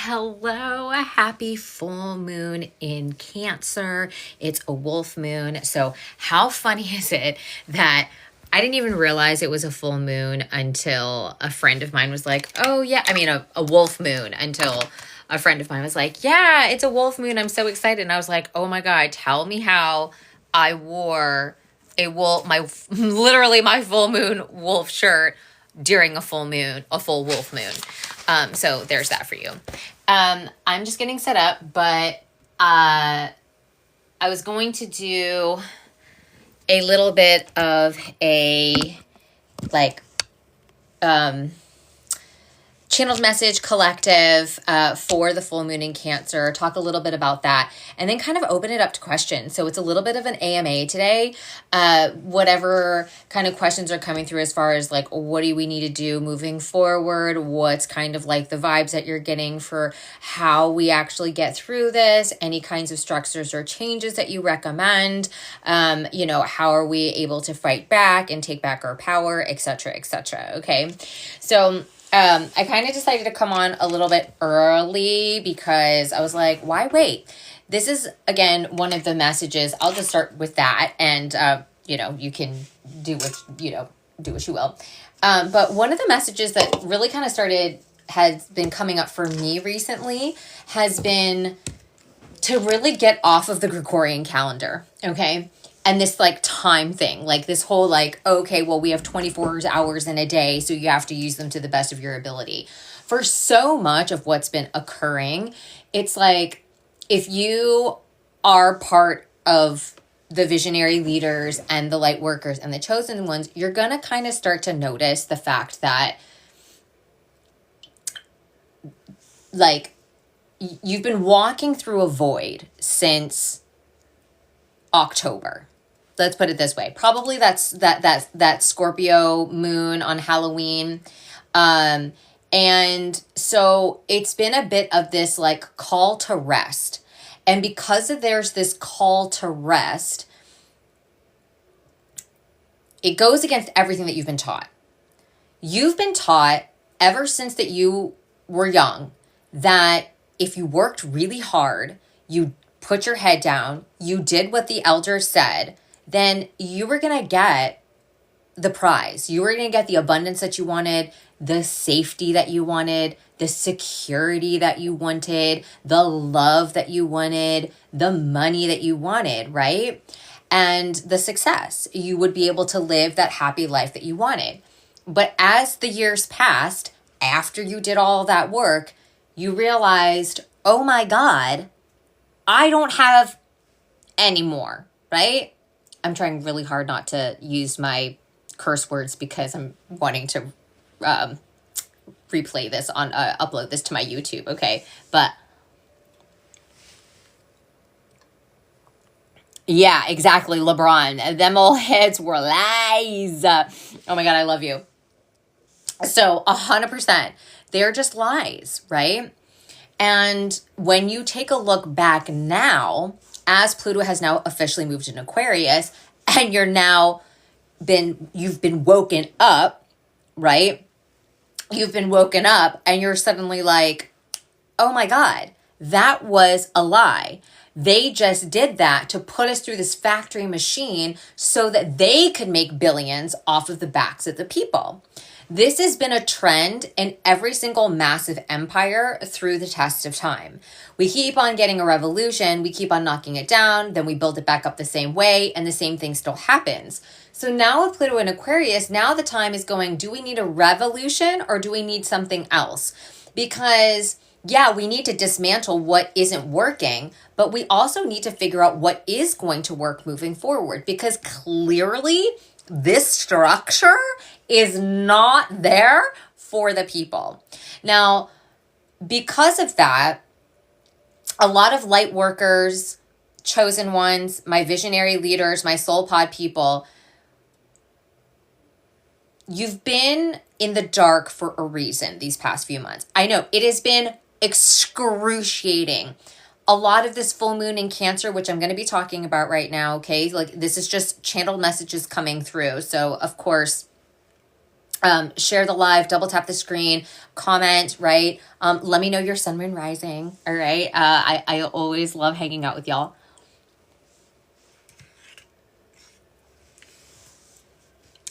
Hello, a happy full moon in Cancer. It's a wolf moon. So, how funny is it that I didn't even realize it was a full moon until a friend of mine was like, oh, yeah, a wolf moon until a friend of mine was like, yeah, it's a wolf moon. I'm so excited. And I was like, oh my God, tell me how I wore literally my full moon wolf shirt during a full wolf moon. So there's that for you. I'm just getting set up, but I was going to do a little bit of a like channeled message collective for the full moon in Cancer, talk a little bit about that, and then kind of open it up to questions. So it's a little bit of an AMA today. Whatever kind of questions are coming through as far as like, what do we need to do moving forward? What's kind of like the vibes that you're getting for how we actually get through this? Any kinds of structures or changes that you recommend? How are we able to fight back and take back our power, etc., etc. Okay. So I kind of decided to come on a little bit early because I was like, why wait? This is, again, one of the messages. I'll just start with that and, you can do what you will. But one of the messages that really kind of has been coming up for me recently has been to really get off of the Gregorian calendar, okay? And this like time thing, like this whole like, okay, well, we have 24 hours in a day, so you have to use them to the best of your ability. For so much of what's been occurring, it's like if you are part of the visionary leaders and the light workers and the chosen ones, you're going to kind of start to notice the fact that like you've been walking through a void since October. Let's put it this way. Probably that's that Scorpio moon on Halloween. And so it's been a bit of this like call to rest. And because there's this call to rest, it goes against everything that you've been taught. You've been taught ever since that you were young that if you worked really hard, you put your head down, you did what the elders said, then you were going to get the prize. You were going to get the abundance that you wanted, the safety that you wanted, the security that you wanted, the love that you wanted, the money that you wanted, right? And the success. You would be able to live that happy life that you wanted. But as the years passed, after you did all that work, you realized, oh my God, I don't have any more, right? I'm trying really hard not to use my curse words because I'm wanting to replay this upload this to my YouTube, okay? But yeah, exactly, LeBron. Them old heads were lies. Oh my God, I love you. So 100%, they're just lies, right? And when you take a look back now, as Pluto has now officially moved in Aquarius, and you've been woken up, right? You've been woken up and you're suddenly like, oh my God, that was a lie. They just did that to put us through this factory machine so that they could make billions off of the backs of the people. This has been a trend in every single massive empire through the test of time. We keep on getting a revolution, we keep on knocking it down, then we build it back up the same way, and the same thing still happens. So now with Pluto in Aquarius, now the time is going, do we need a revolution or do we need something else? Because yeah, we need to dismantle what isn't working, but we also need to figure out what is going to work moving forward, because clearly this structure is not there for the people. Now, because of that, a lot of light workers, chosen ones, my visionary leaders, my soul pod people, you've been in the dark for a reason these past few months. I know it has been excruciating. A lot of this full moon in Cancer, which I'm going to be talking about right now, okay? Like, this is just channeled messages coming through. So, of course, Share the live, double tap the screen, comment, right? Let me know your sun, moon, rising. All right. I always love hanging out with y'all.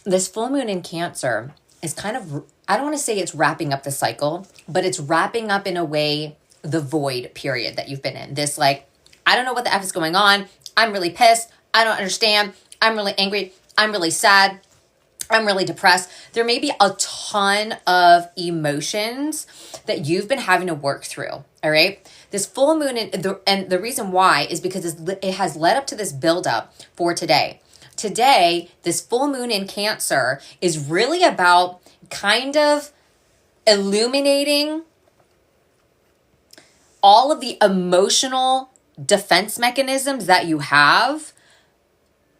This full moon in Cancer is kind of, I don't want to say it's wrapping up the cycle, but it's wrapping up in a way the void period that you've been in. This like, I don't know what the F is going on. I'm really pissed. I don't understand. I'm really angry. I'm really sad. I'm really depressed. There may be a ton of emotions that you've been having to work through. All right. This full moon, and the reason why is because it has led up to this buildup for today. Today, this full moon in Cancer is really about kind of illuminating all of the emotional defense mechanisms that you have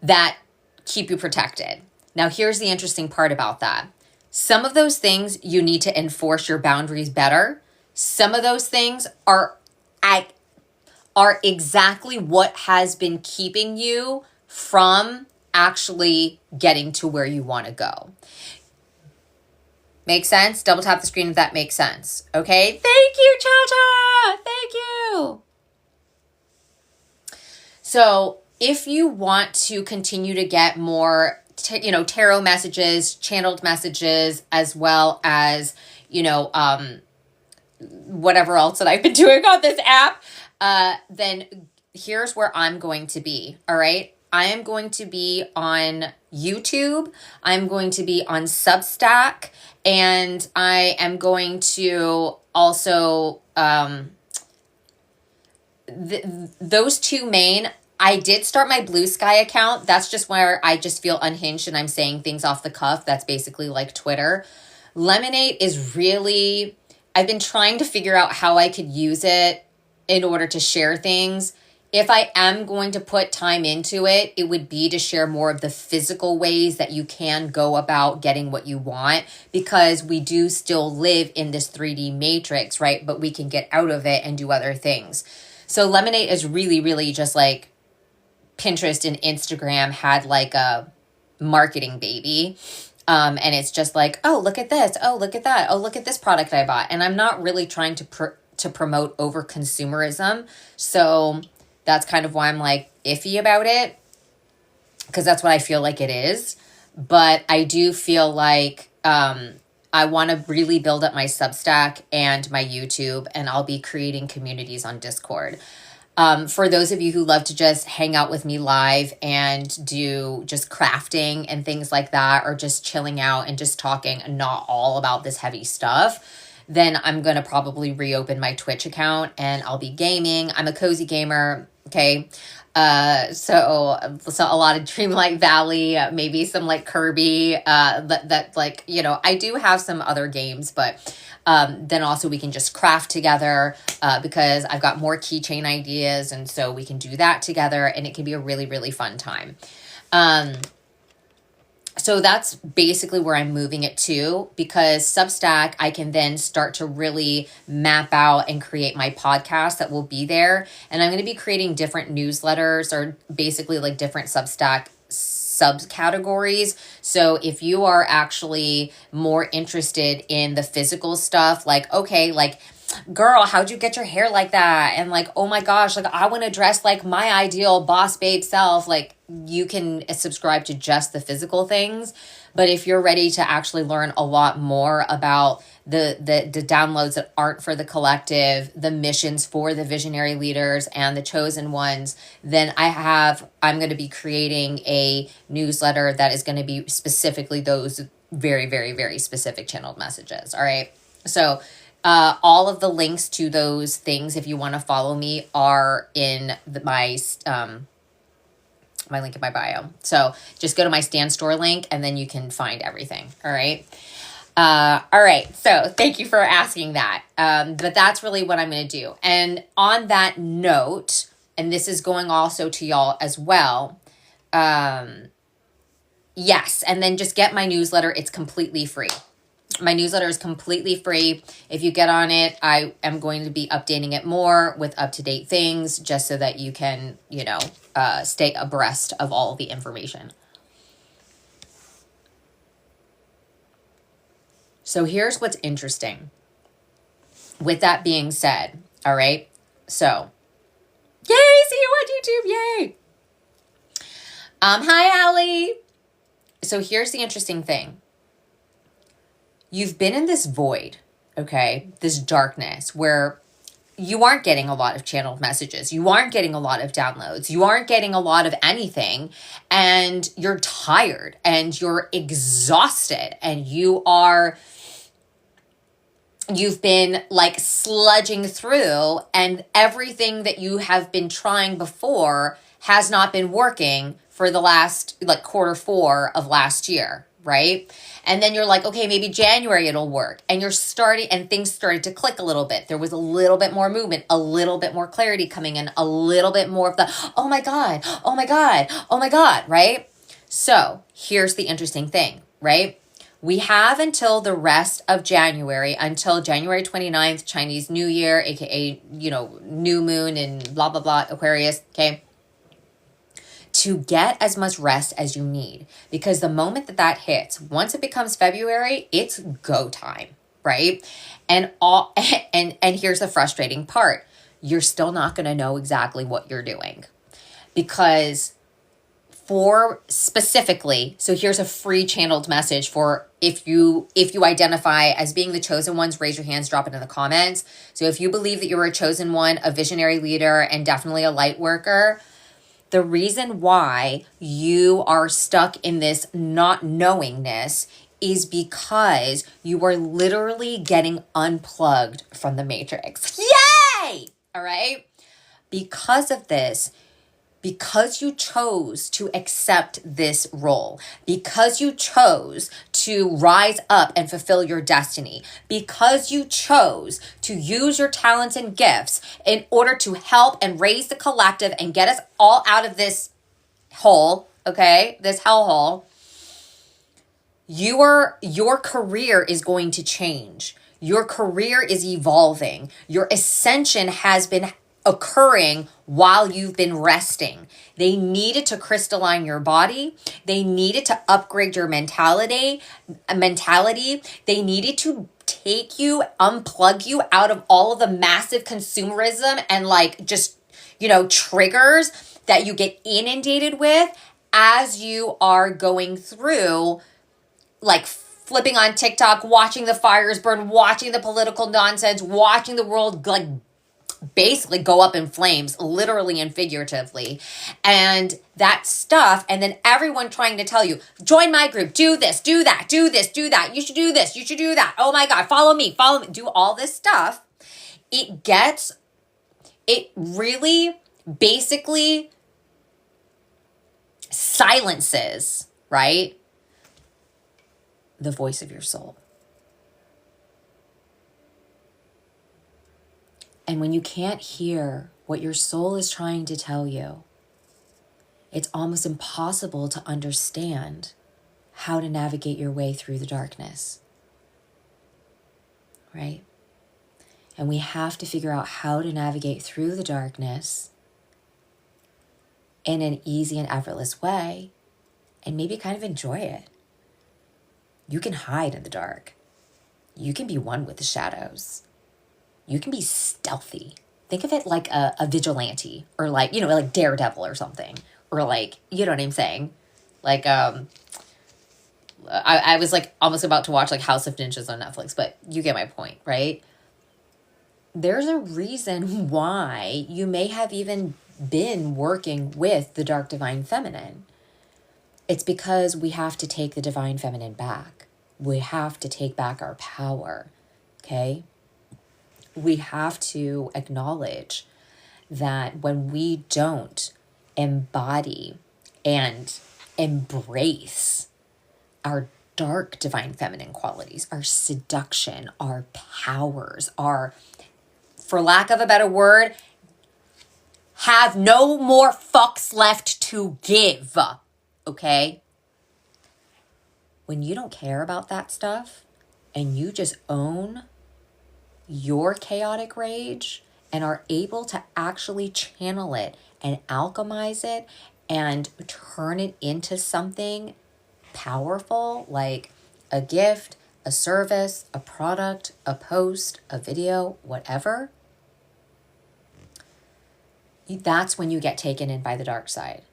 that keep you protected. Now, here's the interesting part about that. Some of those things you need to enforce your boundaries better. Some of those things are exactly what has been keeping you from actually getting to where you want to go. Make sense? Double tap the screen if that makes sense. Okay? Thank you, Cha-Cha! Thank you! So, if you want to continue to get more tarot messages, channeled messages, as well as, whatever else that I've been doing on this app, then here's where I'm going to be, all right? I am going to be on YouTube. I'm going to be on Substack. And I am going to also, those two main, I did start my Blue Sky account. That's just where I just feel unhinged and I'm saying things off the cuff. That's basically like Twitter. Lemonade is really, I've been trying to figure out how I could use it in order to share things. If I am going to put time into it, it would be to share more of the physical ways that you can go about getting what you want, because we do still live in this 3D matrix, right? But we can get out of it and do other things. So Lemonade is really, really just like Pinterest and Instagram had like a marketing baby. And it's just like, oh, look at this. Oh, look at that. Oh, look at this product I bought. And I'm not really trying to promote over consumerism. So that's kind of why I'm like iffy about it, because that's what I feel like it is. But I do feel like I want to really build up my Substack and my YouTube, and I'll be creating communities on Discord. For those of you who love to just hang out with me live and do just crafting and things like that, or just chilling out and just talking and not all about this heavy stuff, then I'm going to probably reopen my Twitch account and I'll be gaming. I'm a cozy gamer. Okay. So a lot of Dreamlight Valley, maybe some like Kirby, that like, I do have some other games, but, then also we can just craft together, because I've got more keychain ideas. And so we can do that together and it can be a really, really fun time. So that's basically where I'm moving it to, because Substack, I can then start to really map out and create my podcast that will be there. And I'm going to be creating different newsletters, or basically like different Substack subcategories. So if you are actually more interested in the physical stuff, like, okay, like, girl, how'd you get your hair like that? And like, oh my gosh, like I want to dress like my ideal boss babe self. Like, you can subscribe to just the physical things. But if you're ready to actually learn a lot more about the downloads that aren't for the collective, the missions for the visionary leaders and the chosen ones, then I'm going to be creating a newsletter that is going to be specifically those very, very, very specific channeled messages. All right. So all of the links to those things, if you want to follow me, are in my link in my bio. So just go to my Stan Store link and then you can find everything. All right. All right. So thank you for asking that. But that's really what I'm going to do. And on that note, and this is going also to y'all as well. Yes. And then just get my newsletter. It's completely free. My newsletter is completely free. If you get on it, I am going to be updating it more with up-to-date things, just so that you can, stay abreast of all the information. So here's what's interesting. With that being said, all right, so, yay, see you on YouTube, yay. Hi, Allie. So here's the interesting thing. You've been in this void, okay, this darkness where you aren't getting a lot of channeled messages. You aren't getting a lot of downloads. You aren't getting a lot of anything. And you're tired and you're exhausted and you've been like sludging through, and everything that you have been trying before has not been working for the last like Q4 of last year, right? And then you're like, okay, maybe January it'll work. And things started to click a little bit. There was a little bit more movement, a little bit more clarity coming in, a little bit more of the, oh my God, oh my God, oh my God, right? So here's the interesting thing, right? We have until the rest of January, until January 29th, Chinese New Year, aka, new moon and blah, blah, blah, Aquarius, okay? To get as much rest as you need. Because the moment that hits, once it becomes February, it's go time, right? And here's the frustrating part. You're still not going to know exactly what you're doing. Because so here's a free channeled message for if you identify as being the chosen ones, raise your hands, drop it in the comments. So if you believe that you're a chosen one, a visionary leader, and definitely a light worker, the reason why you are stuck in this not knowingness is because you are literally getting unplugged from the matrix. Yay! All right? Because of this, because you chose to accept this role, because you chose to rise up and fulfill your destiny, because you chose to use your talents and gifts in order to help and raise the collective and get us all out of this hole, okay, this hellhole, your career is going to change. Your career is evolving. Your ascension has been occurring while you've been resting. They needed to crystalline your body. They needed to upgrade your mentality. They needed to unplug you out of all of the massive consumerism and like just, triggers that you get inundated with as you are going through like flipping on TikTok, watching the fires burn, watching the political nonsense, watching the world like basically go up in flames, literally and figuratively. And that stuff, and then everyone trying to tell you, join my group, do this, do that, do this, do that, you should do this, you should do that, oh my God, follow me, do all this stuff. It really basically silences, right, the voice of your soul. And when you can't hear what your soul is trying to tell you, it's almost impossible to understand how to navigate your way through the darkness, right? And we have to figure out how to navigate through the darkness in an easy and effortless way, and maybe kind of enjoy it. You can hide in the dark. You can be one with the shadows. You can be stealthy. Think of it like a vigilante, or like, like Daredevil or something, or like, you know what I'm saying? Like, I was like almost about to watch like House of Ninjas on Netflix, but you get my point, right? There's a reason why you may have even been working with the dark divine feminine. It's because we have to take the divine feminine back. We have to take back our power, okay? We have to acknowledge that when we don't embody and embrace our dark divine feminine qualities, our seduction, our powers, our, for lack of a better word, have no more fucks left to give, okay? When you don't care about that stuff and you just own your chaotic rage and are able to actually channel it and alchemize it and turn it into something powerful, like a gift, a service, a product, a post, a video, whatever, that's when you get taken in by the dark side.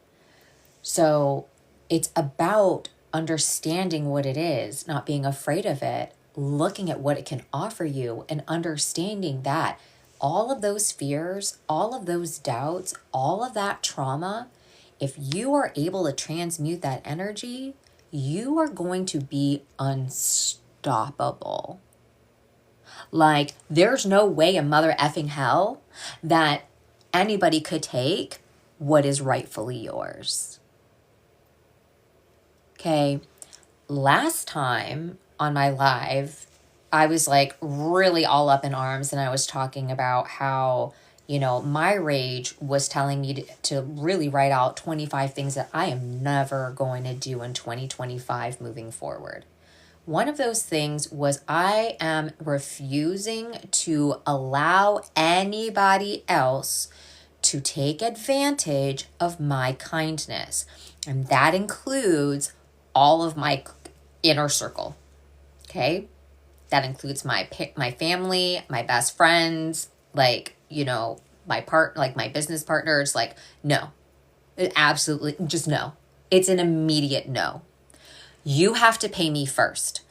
So it's about understanding what it is, not being afraid of it, looking at what it can offer you, and understanding that all of those fears, all of those doubts, all of that trauma, if you are able to transmute that energy, you are going to be unstoppable. Like, there's no way in mother effing hell that anybody could take what is rightfully yours. Okay, last time on my live, I was like really all up in arms, and I was talking about how, my rage was telling me to really write out 25 things that I am never going to do in 2025 moving forward. One of those things was I am refusing to allow anybody else to take advantage of my kindness. And that includes all of my inner circle. Okay? That includes my family, my best friends, my business partners. No. Absolutely, just no. It's an immediate no. You have to pay me first.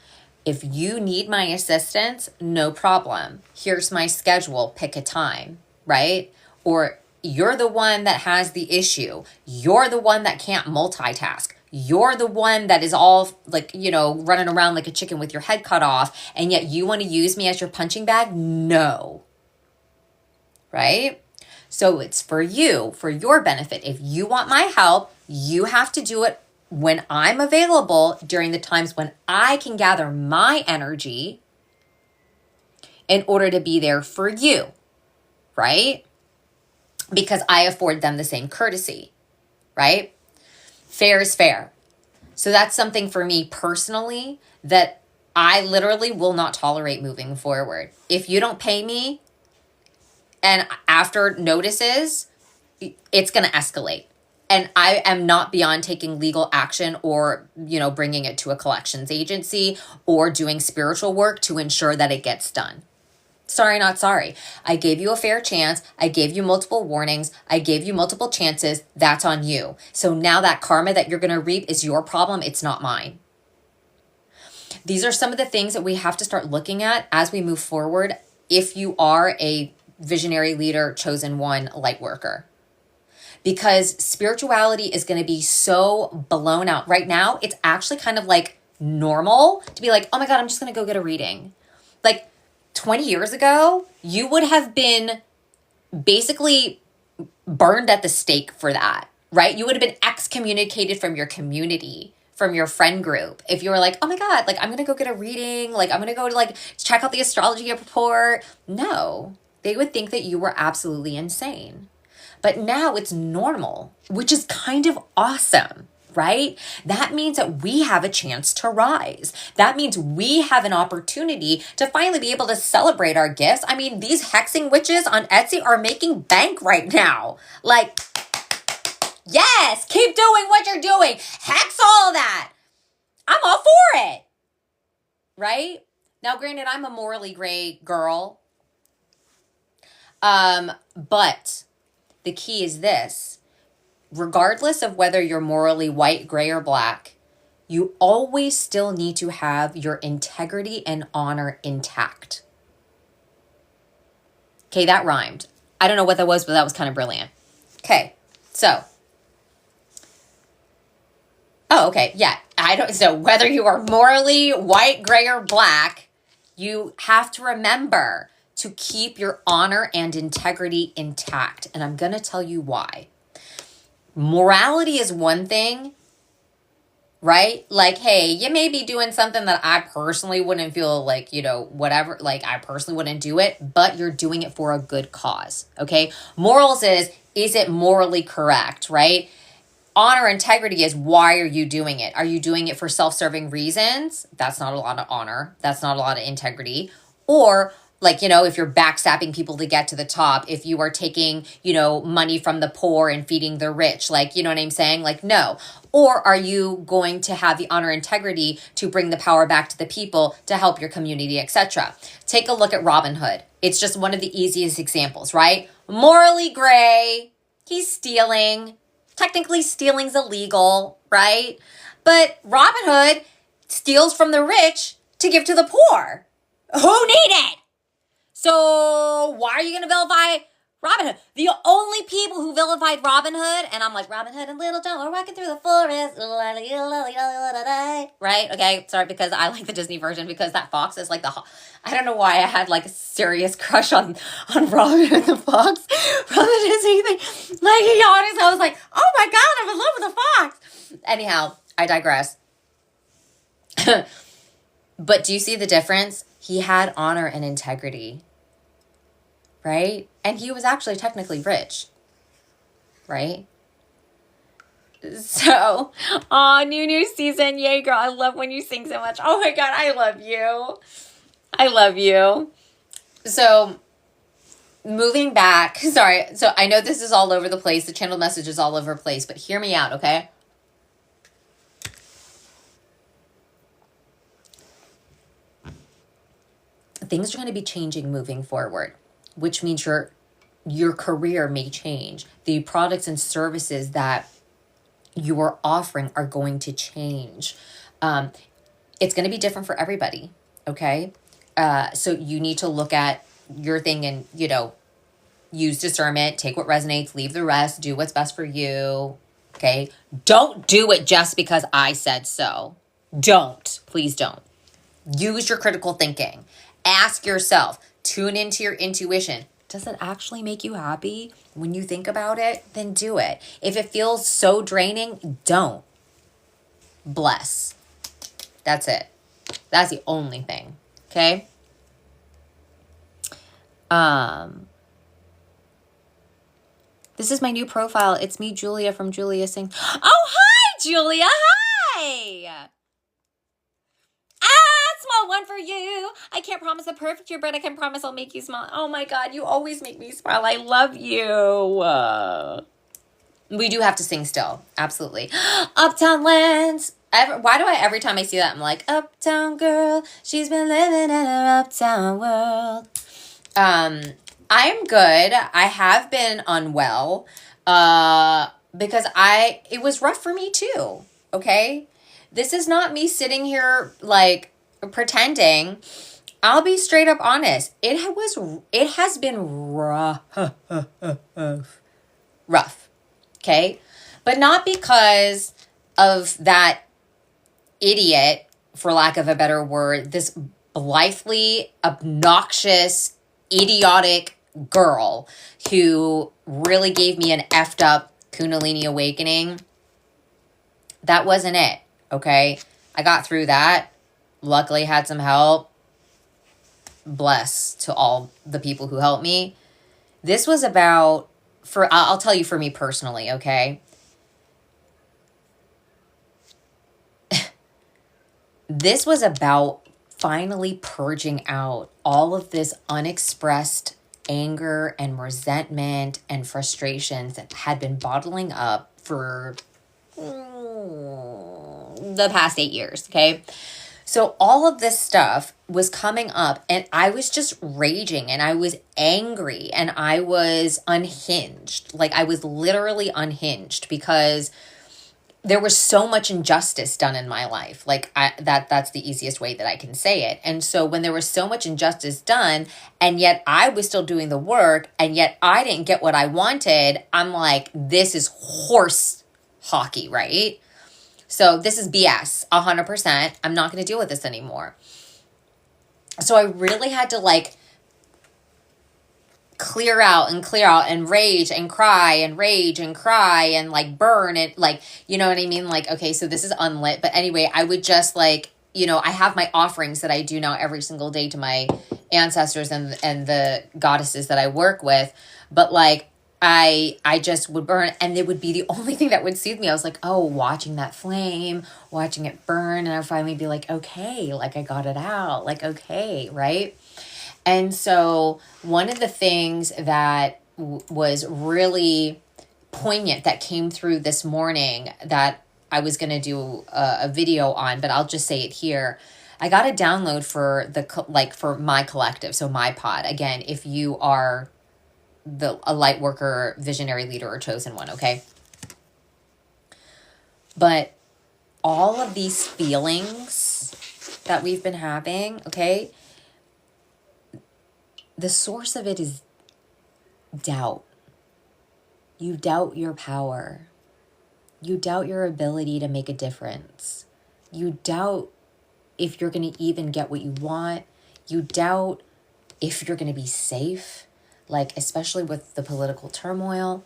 If you need my assistance, no problem. Here's my schedule. Pick a time, right? Or you're the one that has the issue. You're the one that can't multitask. You're the one that is all running around like a chicken with your head cut off, and yet you want to use me as your punching bag? No. Right? So it's for you, for your benefit. If you want my help, you have to do it when I'm available during the times when I can gather my energy in order to be there for you, right? Because I afford them the same courtesy, right? Fair is fair. So that's something for me personally that I literally will not tolerate moving forward. If you don't pay me and after notices, it's going to escalate. And I am not beyond taking legal action or, bringing it to a collections agency or doing spiritual work to ensure that it gets done. Sorry, not sorry. I gave you a fair chance. I gave you multiple warnings. I gave you multiple chances. That's on you. So now that karma that you're going to reap is your problem. It's not mine. These are some of the things that we have to start looking at as we move forward if you are a visionary leader, chosen one, light worker. Because spirituality is going to be so blown out. Right now, it's actually kind of like normal to be like, oh my God, I'm just going to go get a reading. Like 20 years ago, you would have been basically burned at the stake for that, right? You would have been excommunicated from your community, from your friend group. If you were like, oh my God, I'm going to go get a reading. I'm going to go check out the astrology report. No, they would think that you were absolutely insane. But now it's normal, which is kind of awesome, right? That means that we have a chance to rise. That means we have an opportunity to finally be able to celebrate our gifts. I mean, these hexing witches on Etsy are making bank right now. Yes, keep doing what you're doing. Hex all that. I'm all for it, right? Now, granted, I'm a morally gray girl, but the key is this. Regardless of whether you're morally white, gray, or black, you always still need to have your integrity and honor intact. Okay, that rhymed. I don't know what that was, but that was kind of brilliant. Okay, so. Oh, okay, yeah. So whether you are morally white, gray, or black, you have to remember to keep your honor and integrity intact. And I'm going to tell you why. Morality is one thing, right? Hey, you may be doing something that I personally wouldn't feel whatever, I personally wouldn't do it, but you're doing it for a good cause, okay? Morals is it morally correct, right? Honor, integrity is why are you doing it? Are you doing it for self-serving reasons? That's not a lot of honor. That's not a lot of integrity. Or Like, if you're backstabbing people to get to the top, if you are taking, money from the poor and feeding the rich, like, you know what I'm saying? Like, no. Or are you going to have the honor integrity to bring the power back to the people to help your community, etc.? Take a look at Robin Hood. It's just one of the easiest examples, right? Morally gray. He's stealing. Technically, stealing's illegal, right? But Robin Hood steals from the rich to give to the poor. Who need it? So why are you going to vilify Robin Hood? The only people who vilified Robin Hood, and I'm like, Robin Hood and Little John are walking through the forest. Right? Okay, sorry, because I like the Disney version because that fox is like I don't know why I had like a serious crush on Robin Hood the fox from the Disney thing. Like, he honest, I was like, oh my God, I'm in love with the fox. Anyhow, I digress. But do you see the difference? He had honor and integrity, right? And he was actually technically rich, right? So, new season. Yay, girl. I love when you sing so much. Oh my God, I love you. I love you. So, moving back. Sorry. So, I know this is all over the place. The channel message is all over the place, but hear me out, okay? Things are going to be changing moving forward, which means your career may change. The products and services that you are offering are going to change. It's going to be different for everybody, okay? So you need to look at your thing and, use discernment, take what resonates, leave the rest, do what's best for you, okay? Don't do it just because I said so. Don't. Please don't. Use your critical thinking. Ask yourself, tune into your intuition. Does it actually make you happy when you think about it? Then do it. If it feels so draining, don't. Bless. That's it. That's the only thing. Okay? This is my new profile. It's me, Julia, from Julia Sing. Oh, hi, Julia. Hi. Small one for you. I can't promise a perfect year, but I can promise I'll make you smile. Oh my God, you always make me smile. I love you. We do have to sing still. Absolutely. Uptown Lands. Why do I, every time I see that, I'm like, Uptown girl, she's been living in her uptown world. I am good. I have been unwell because it was rough for me too, okay? This is not me sitting here like pretending. I'll be straight up honest. It has been rough, okay? But not because of that idiot, for lack of a better word, this blithely obnoxious, idiotic girl who really gave me an effed up Kundalini awakening. That wasn't it, okay? I got through that. Luckily had some help. Bless to all the people who helped me. This was about, I'll tell you for me personally, okay? This was about finally purging out all of this unexpressed anger and resentment and frustrations that had been bottling up for the past 8 years, okay? So all of this stuff was coming up and I was just raging and I was angry and I was unhinged. Like I was literally unhinged because there was so much injustice done in my life. Like that's the easiest way that I can say it. And so when there was so much injustice done and yet I was still doing the work and yet I didn't get what I wanted, I'm like, this is horse hockey, right? So this is BS, 100%. I'm not going to deal with this anymore. So I really had to like clear out and rage and cry and rage and cry and like burn it. Like, you know what I mean? Like, okay, so this is unlit. But anyway, I would just like, I have my offerings that I do now every single day to my ancestors and the goddesses that I work with. But like, I just would burn and it would be the only thing that would soothe me. I was like, oh, watching that flame, watching it burn. And I'd finally be like, okay, like I got it out. Like, okay, right? And so one of the things that was really poignant that came through this morning that I was going to do a video on, but I'll just say it here. I got a download for for my collective, so my pod. Again, if you are a light worker, visionary leader, or chosen one, okay? But all of these feelings that we've been having, okay, the source of it is doubt. You doubt your power. You doubt your ability to make a difference. You doubt if you're going to even get what you want. You doubt if you're going to be safe, like especially with the political turmoil.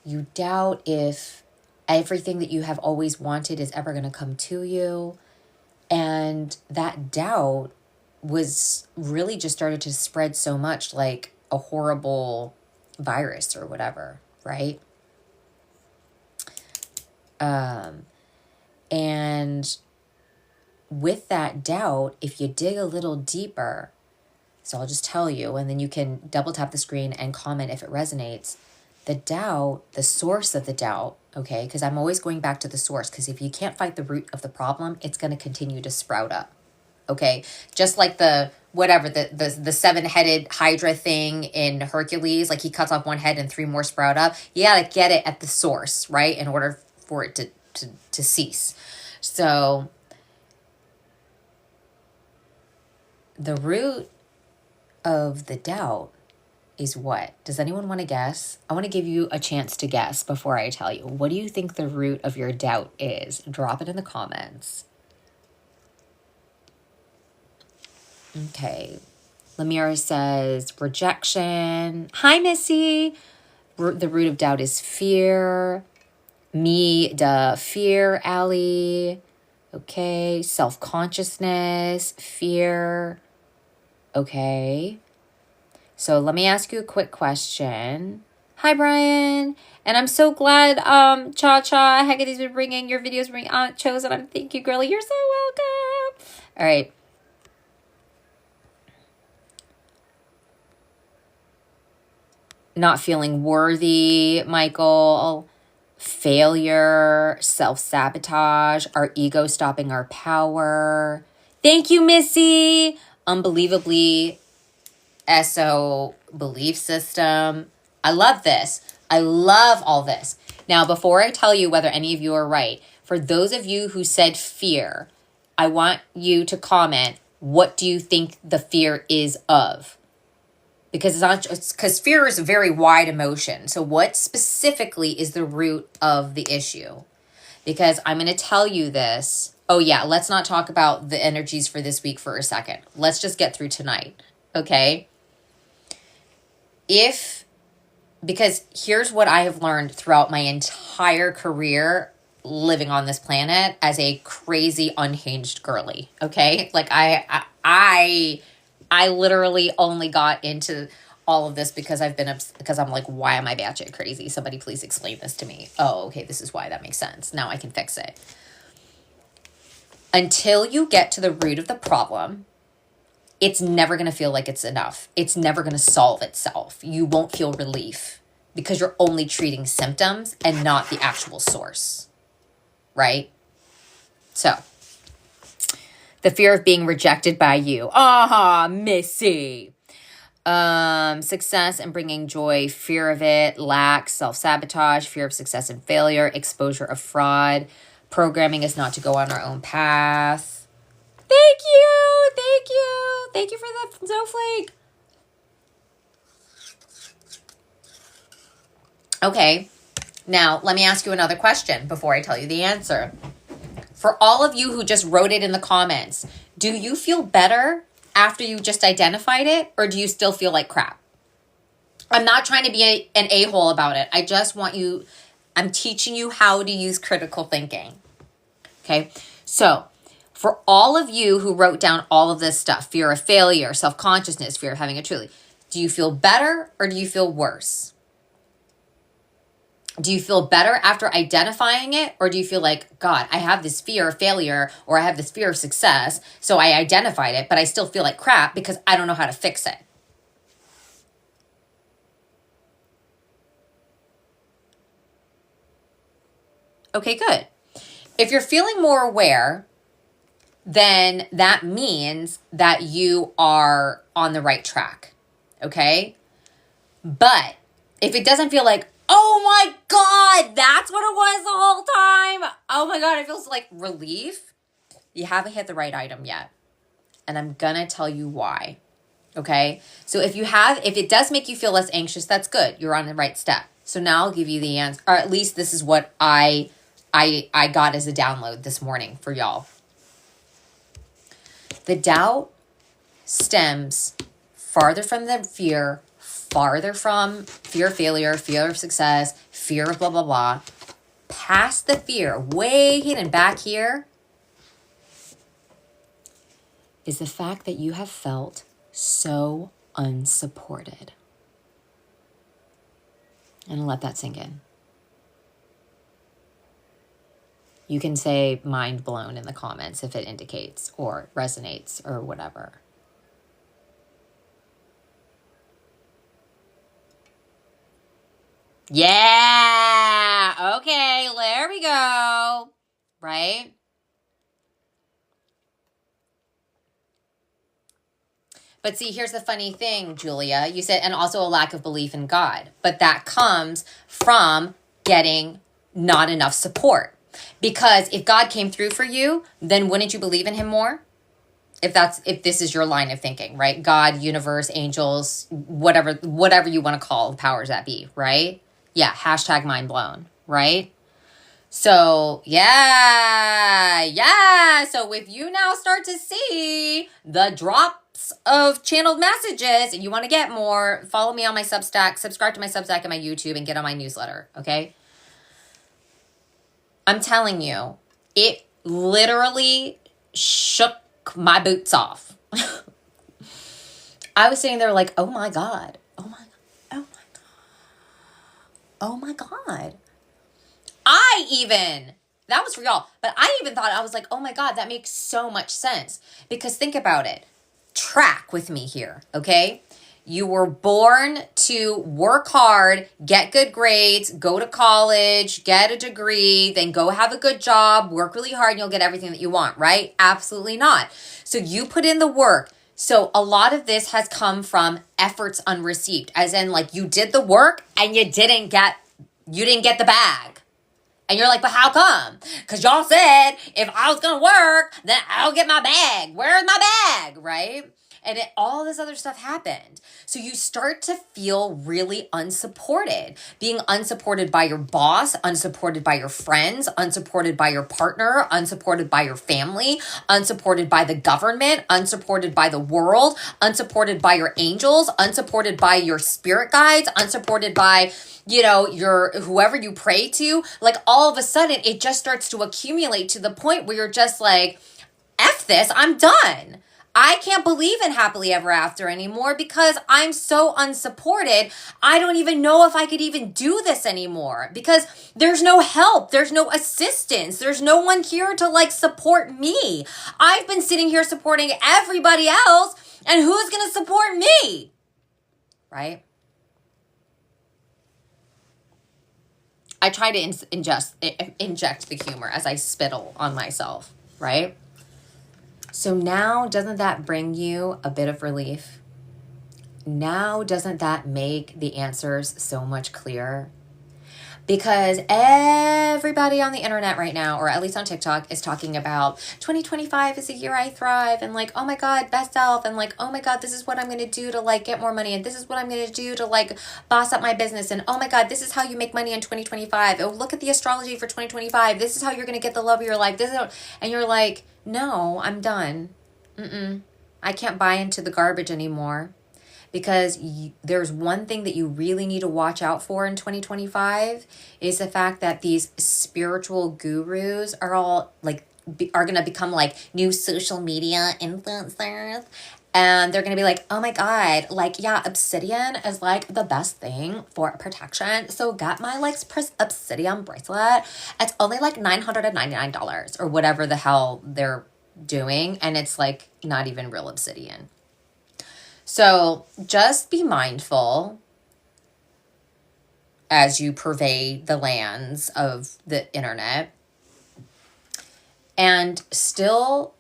You doubt if everything that you have always wanted is ever going to come to you. And that doubt was really just started to spread so much, like a horrible virus or whatever, right? And with that doubt, if you dig a little deeper, so I'll just tell you, and then you can double tap the screen and comment if it resonates. The doubt, the source of the doubt, okay, because I'm always going back to the source, because if you can't fight the root of the problem, it's going to continue to sprout up, okay? Just like the seven-headed Hydra thing in Hercules, like he cuts off one head and 3 more sprout up. You got to get it at the source, right, in order for it to cease. So the root of the doubt is what? Does anyone want to guess? I want to give you a chance to guess before I tell you. What do you think the root of your doubt is? Drop it in the comments. Okay. Lemira says rejection. Hi, Missy. The root of doubt is fear. Me, duh, fear, Allie. Okay. Self-consciousness, fear. Okay. So let me ask you a quick question. Hi, Brian. And I'm so glad, Cha-Cha, Hecate's been bringing your videos, bringing Aunt Chosen. Thank you, girlie. You're so welcome. All right. Not feeling worthy, Michael. Failure, self-sabotage, our ego stopping our power. Thank you, Missy. Unbelievably SO belief system. I love this. I love all this. Now, before I tell you whether any of you are right, for those of you who said fear, I want you to comment, what do you think the fear is of? Because because fear is a very wide emotion. So what specifically is the root of the issue? Because I'm going to tell you this. Oh yeah, let's not talk about the energies for this week for a second. Let's just get through tonight, okay? Because here's what I have learned throughout my entire career living on this planet as a crazy unhinged girly, okay? Like I literally only got into all of this because because I'm like, why am I batshit crazy? Somebody please explain this to me. Oh, okay, this is why. That makes sense. Now I can fix it. Until you get to the root of the problem, it's never going to feel like it's enough. It's never going to solve itself. You won't feel relief because you're only treating symptoms and not the actual source, right? So, the fear of being rejected by you. Aha, Missy. Success and bringing joy, fear of it, lack, self-sabotage, fear of success and failure, exposure of fraud. Programming is not to go on our own path. Thank you. Thank you. Thank you for the snowflake. Okay. Now, let me ask you another question before I tell you the answer. For all of you who just wrote it in the comments, do you feel better after you just identified it, or do you still feel like crap? I'm not trying to be an a-hole about it. I just want you, I'm teaching you how to use critical thinking. Okay, so for all of you who wrote down all of this stuff, fear of failure, self-consciousness, fear of having a truly, do you feel better or do you feel worse? Do you feel better after identifying it, or do you feel like, God, I have this fear of failure, or I have this fear of success, so I identified it, but I still feel like crap because I don't know how to fix it? Okay, good. If you're feeling more aware, then that means that you are on the right track. Okay? But if it doesn't feel like, oh my God, that's what it was the whole time. Oh my God, it feels like relief. You haven't hit the right item yet. And I'm going to tell you why. Okay? So if it does make you feel less anxious, that's good. You're on the right step. So now I'll give you the answer, or at least this is what I got as a download this morning for y'all. The doubt stems farther from the fear, farther from fear of failure, fear of success, fear of blah, blah, blah. Past the fear, way hidden back here, is the fact that you have felt so unsupported. And let that sink in. You can say mind blown in the comments if it indicates or resonates or whatever. Yeah. Okay. There we go. Right? But see, here's the funny thing, Julia. You said, and also a lack of belief in God. But that comes from getting not enough support. Because if God came through for you, then wouldn't you believe in him more? If this is your line of thinking, right? God, universe, angels, whatever you want to call the powers that be, right? Yeah, hashtag mind blown, right? So, yeah. So if you now start to see the drops of channeled messages and you want to get more, follow me on my Substack, subscribe to my Substack and my YouTube, and get on my newsletter, okay? I'm telling you, it literally shook my boots off. I was sitting there like, oh my God. That was for y'all, but I even thought, I was like, oh my God, that makes so much sense. Because think about it. Track with me here, okay? You were born to work hard, get good grades, go to college, get a degree, then go have a good job, work really hard, and you'll get everything that you want, right? Absolutely not. So you put in the work. So a lot of this has come from efforts unreceived, as in like you did the work and you didn't get the bag. And you're like, but how come? Because y'all said if I was going to work, then I'll get my bag. Where's my bag, right? And all this other stuff happened. So you start to feel really unsupported. Being unsupported by your boss, unsupported by your friends, unsupported by your partner, unsupported by your family, unsupported by the government, unsupported by the world, unsupported by your angels, unsupported by your spirit guides, unsupported by, your whoever you pray to. Like all of a sudden, it just starts to accumulate to the point where you're just like, F this, I'm done. I can't believe in happily ever after anymore because I'm so unsupported. I don't even know if I could even do this anymore because there's no help. There's no assistance. There's no one here to support me. I've been sitting here supporting everybody else, and who's going to support me? Right? I try to inject the humor as I spittle on myself, right? So now, doesn't that bring you a bit of relief? Now, doesn't that make the answers so much clearer? Because everybody on the internet right now, or at least on TikTok, is talking about 2025 is the year I thrive, and oh my God, best self, and oh my God, this is what I'm going to do to get more money, and this is what I'm going to do to boss up my business, and oh my God, this is how you make money in 2025. Oh, look at the astrology for 2025. This is how you're going to get the love of your life. And you're like, no, I'm done. I can't buy into the garbage anymore. Because there's one thing that you really need to watch out for in 2025 is the fact that these spiritual gurus are all are going to become new social media influencers. And they're going to be like, oh my God, obsidian is the best thing for protection. So get my obsidian bracelet. It's only $999 or whatever the hell they're doing. And it's not even real obsidian. So just be mindful as you pervade the lands of the internet, and still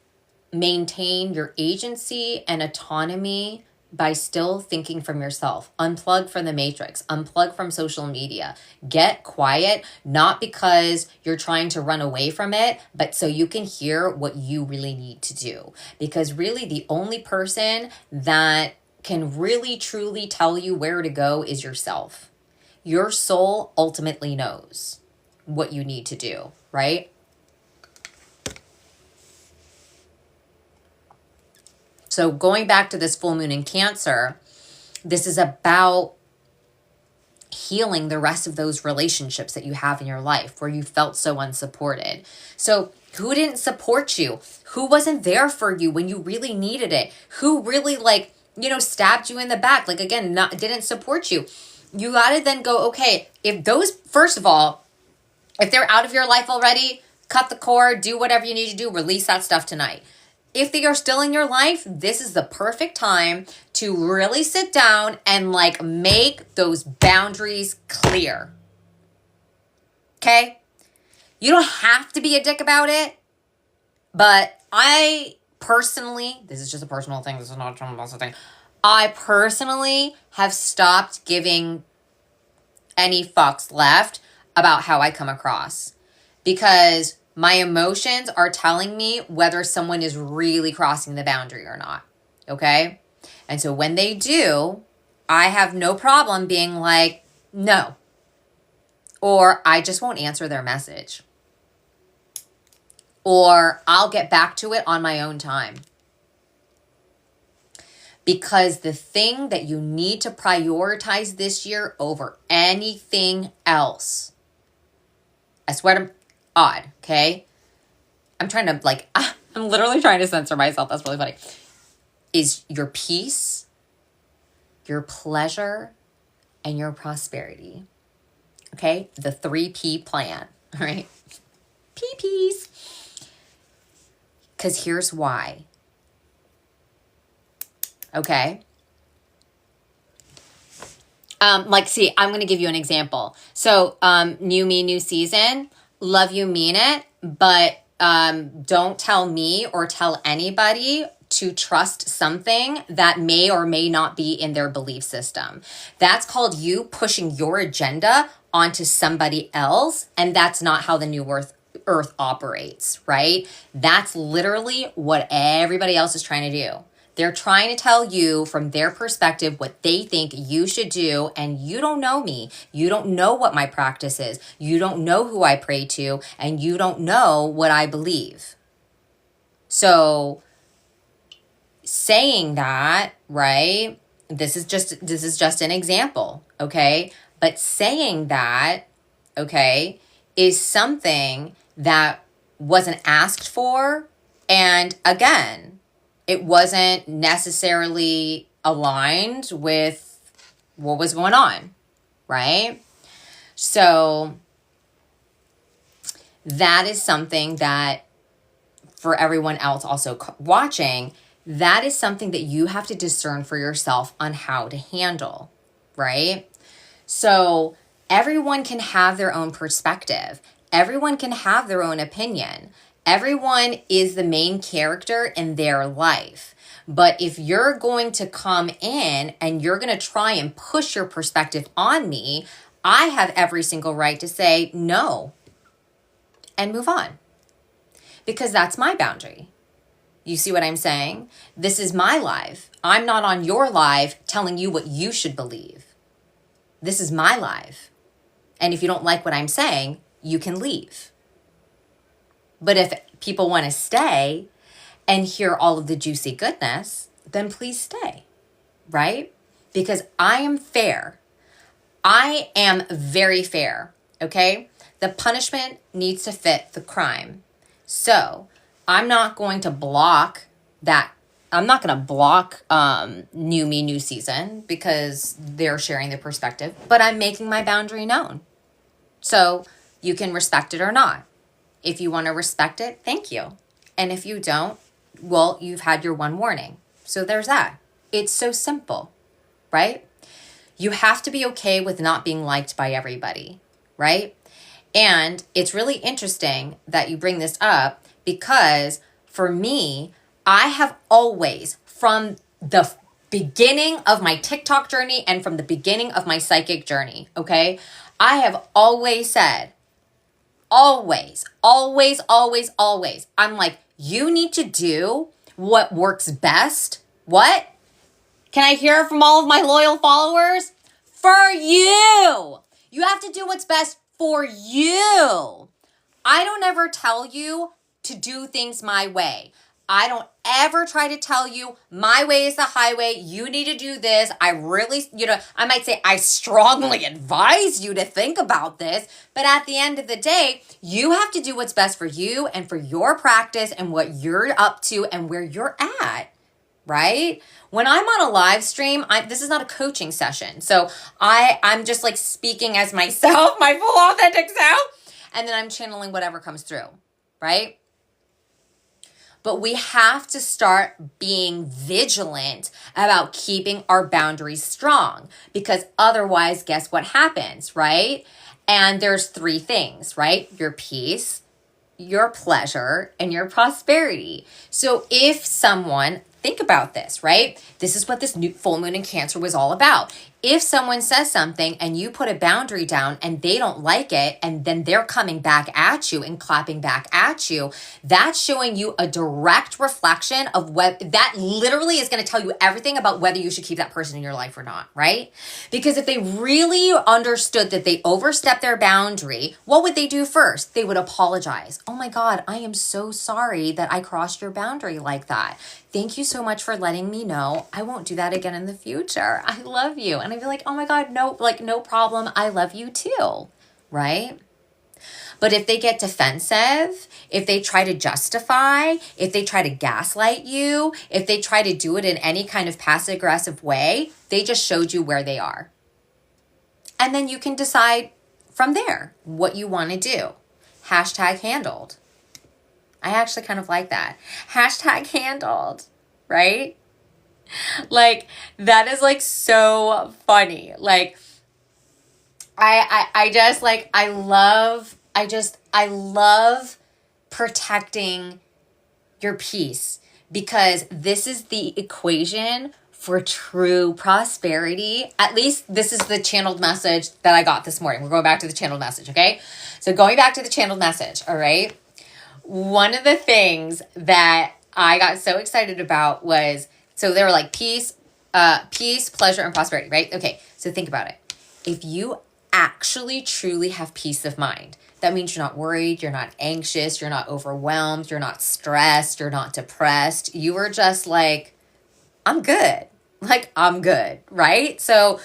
maintain your agency and autonomy by still thinking from yourself. Unplug from the matrix, unplug from social media, get quiet, not because you're trying to run away from it, but so you can hear what you really need to do. Because really the only person that can really truly tell you where to go is yourself. Your soul ultimately knows what you need to do, right? So going back to this full moon in Cancer, this is about healing the rest of those relationships that you have in your life where you felt so unsupported. So who didn't support you? Who wasn't there for you when you really needed it? Who really stabbed you in the back? Didn't support you. You got to then go, okay, first of all, if they're out of your life already, cut the cord, do whatever you need to do, release that stuff tonight. If they are still in your life, this is the perfect time to really sit down and make those boundaries clear. Okay? You don't have to be a dick about it, but I personally, this is just a personal thing, this is not a Trump thing. I personally have stopped giving any fucks left about how I come across, because my emotions are telling me whether someone is really crossing the boundary or not. Okay? And so when they do, I have no problem being like, no. Or I just won't answer their message. Or I'll get back to it on my own time. Because the thing that you need to prioritize this year over anything else, I swear to odd, okay? I'm literally trying to censor myself. That's really funny. Is your peace, your pleasure, and your prosperity. Okay? The 3P plan, all right? PPs. Because here's why. Okay? I'm going to give you an example. So, new me, new season. Love you, mean it, but don't tell me or tell anybody to trust something that may or may not be in their belief system. That's called you pushing your agenda onto somebody else, and that's not how the new earth operates, right? That's literally what everybody else is trying to do. They're trying to tell you from their perspective what they think you should do, and you don't know me. You don't know what my practice is. You don't know who I pray to, and you don't know what I believe. So saying that, right? This is just an example, okay? But saying that, okay, is something that wasn't asked for, and again, it wasn't necessarily aligned with what was going on, right? So that is something that for everyone else also watching, that is something that you have to discern for yourself on how to handle, right? So everyone can have their own perspective. Everyone can have their own opinion. Everyone is the main character in their life. But if you're going to come in and you're going to try and push your perspective on me, I have every single right to say no and move on. Because that's my boundary. You see what I'm saying? This is my live. I'm not on your live telling you what you should believe. This is my live. And if you don't like what I'm saying, you can leave. But if people want to stay and hear all of the juicy goodness, then please stay, right? Because I am fair. I am very fair, okay? The punishment needs to fit the crime. So I'm not going to block that. I'm not going to block new me, new season because they're sharing their perspective, but I'm making my boundary known. So you can respect it or not. If you want to respect it, thank you. And if you don't, well, you've had your one warning. So there's that. It's so simple, right? You have to be okay with not being liked by everybody, right? And it's really interesting that you bring this up because for me, I have always, from the beginning of my TikTok journey and from the beginning of my psychic journey, okay, I have always said, always, always, always, always, I'm like, you need to do what works best. What? Can I hear from all of my loyal followers? For you. You have to do what's best for you. I don't ever tell you to do things my way. I don't ever try to tell you my way is the highway. You need to do this. I really, I might say I strongly advise you to think about this. But at the end of the day, you have to do what's best for you and for your practice and what you're up to and where you're at. Right? When I'm on a live stream, this is not a coaching session. So I'm just like speaking as myself, my full authentic self, and then I'm channeling whatever comes through, right? But we have to start being vigilant about keeping our boundaries strong because otherwise, guess what happens, right? And there's 3 things, right? Your peace, your pleasure, and your prosperity. So if someone, think about this, right? This is what this new full moon in Cancer was all about. If someone says something and you put a boundary down and they don't like it, and then they're coming back at you and clapping back at you, that's showing you a direct reflection of what that literally is going to tell you everything about whether you should keep that person in your life or not, right? Because if they really understood that they overstepped their boundary, what would they do first? They would apologize. Oh my God, I am so sorry that I crossed your boundary like that. Thank you so much for letting me know. I won't do that again in the future. I love you. And I'd be like, oh my God, no problem. I love you too, right? But if they get defensive, if they try to justify, if they try to gaslight you, if they try to do it in any kind of passive aggressive way, they just showed you where they are. And then you can decide from there what you want to do. #handled. I actually kind of like that. #handled, right? Like, that is like so funny. Like, I just like, I love protecting your peace because this is the equation for true prosperity. At least this is the channeled message that I got this morning. We're going back to the channeled message, okay? So going back to the channeled message, all right? One of the things that I got so excited about was, so they were like peace, pleasure, and prosperity, right? Okay, so think about it. If you actually truly have peace of mind, that means you're not worried, you're not anxious, you're not overwhelmed, you're not stressed, you're not depressed. You are just like, I'm good. Like, I'm good, right? So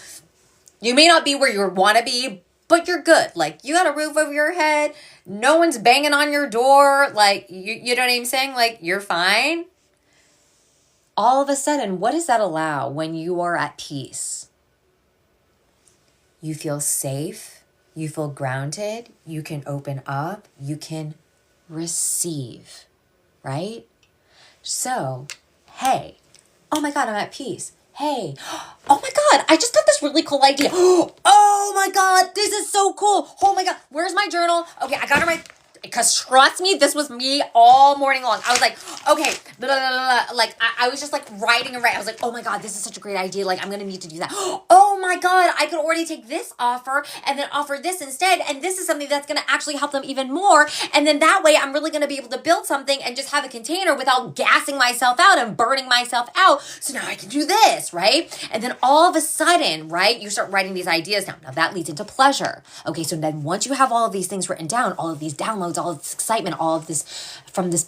you may not be where you want to be, but you're good. Like, you got a roof over your head. No one's banging on your door. Like, you know what I'm saying? Like, you're fine. All of a sudden, what does that allow when you are at peace? You feel safe. You feel grounded. You can open up. You can receive, right? So, hey, oh my God, I'm at peace. Hey, oh my God, I just got this really cool idea. Oh my God, this is so cool. Oh my God, where's my journal? Okay, I got it because trust me, this was me all morning long. I was like, okay, blah, blah, blah, blah. Like, I was just like writing and writing. I was like, oh my God, this is such a great idea. Like, I'm going to need to do that. Oh my God, I could already take this offer and then offer this instead. And this is something that's going to actually help them even more. And then that way I'm really going to be able to build something and just have a container without gassing myself out and burning myself out. So now I can do this, right? And then all of a sudden, right, you start writing these ideas down. Now that leads into pleasure. Okay, so then once you have all of these things written down, all of these downloads, all of this excitement, all of this from this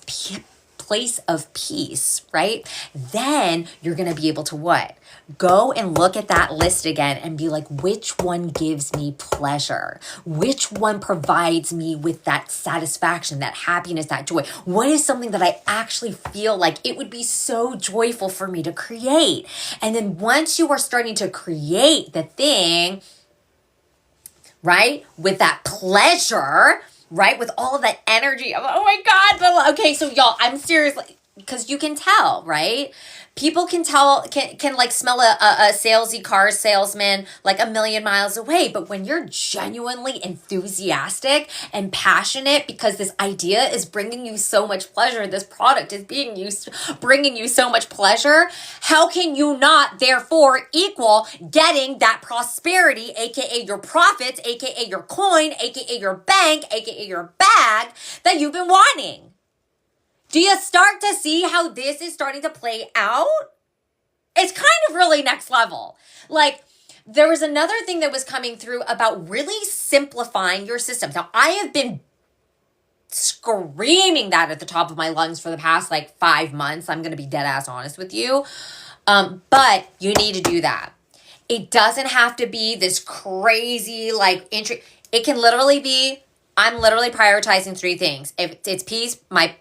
place of peace, right? Then you're going to be able to what? Go and look at that list again and be like, which one gives me pleasure? Which one provides me with that satisfaction, that happiness, that joy? What is something that I actually feel like it would be so joyful for me to create? And then once you are starting to create the thing, right, with that pleasure, right, with all of that energy, oh my God, okay, so y'all, I'm seriously, because you can tell, right? People can tell, can like smell a salesy car salesman like a million miles away. But when you're genuinely enthusiastic and passionate because this idea is bringing you so much pleasure, this product is bringing you so much pleasure, how can you not therefore equal getting that prosperity, aka your profits, aka your coin, aka your bank, aka your bag that you've been wanting? Do you start to see how this is starting to play out? It's kind of really next level. Like, there was another thing that was coming through about really simplifying your systems. Now, I have been screaming that at the top of my lungs for the past like 5 months. I'm going to be dead ass honest with you. But you need to do that. It doesn't have to be this crazy like entry. It can literally be, I'm literally prioritizing 3 things. If it's peace, my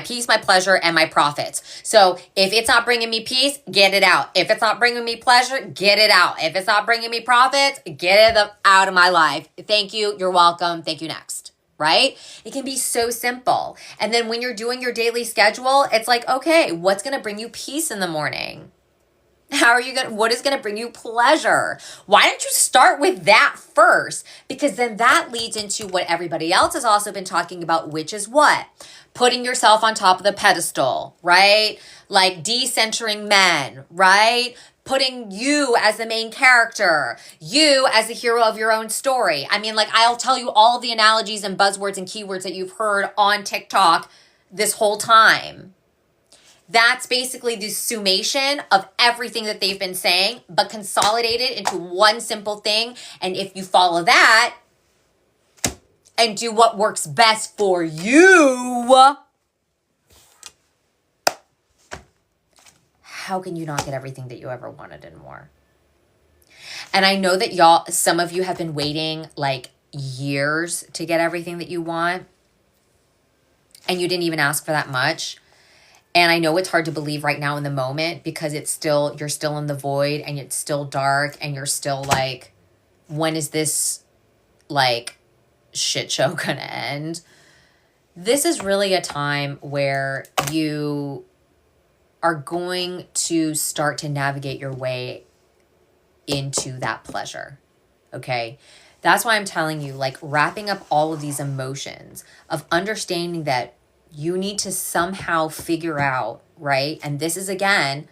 peace, my pleasure, and my profits. So if it's not bringing me peace, get it out. If it's not bringing me pleasure, get it out. If it's not bringing me profits, get it out of my life. Thank you. You're welcome. Thank you. Next. Right? It can be so simple. And then when you're doing your daily schedule, it's like, okay, what's going to bring you peace in the morning? What is going to bring you pleasure? Why don't you start with that first? Because then that leads into what everybody else has also been talking about, which is what? Putting yourself on top of the pedestal, right? Like decentering men, right? Putting you as the main character, you as the hero of your own story. I mean, like, I'll tell you all of the analogies and buzzwords and keywords that you've heard on TikTok this whole time. That's basically the summation of everything that they've been saying, but consolidated into one simple thing. And if you follow that and do what works best for you, how can you not get everything that you ever wanted and more? And I know that some of you have been waiting like years to get everything that you want, and you didn't even ask for that much. And I know it's hard to believe right now in the moment because you're still in the void and it's still dark and you're still like, when is this like shit show gonna end? This is really a time where you are going to start to navigate your way into that pleasure. Okay? That's why I'm telling you, like, wrapping up all of these emotions of understanding that you need to somehow figure out, right? And this is, again,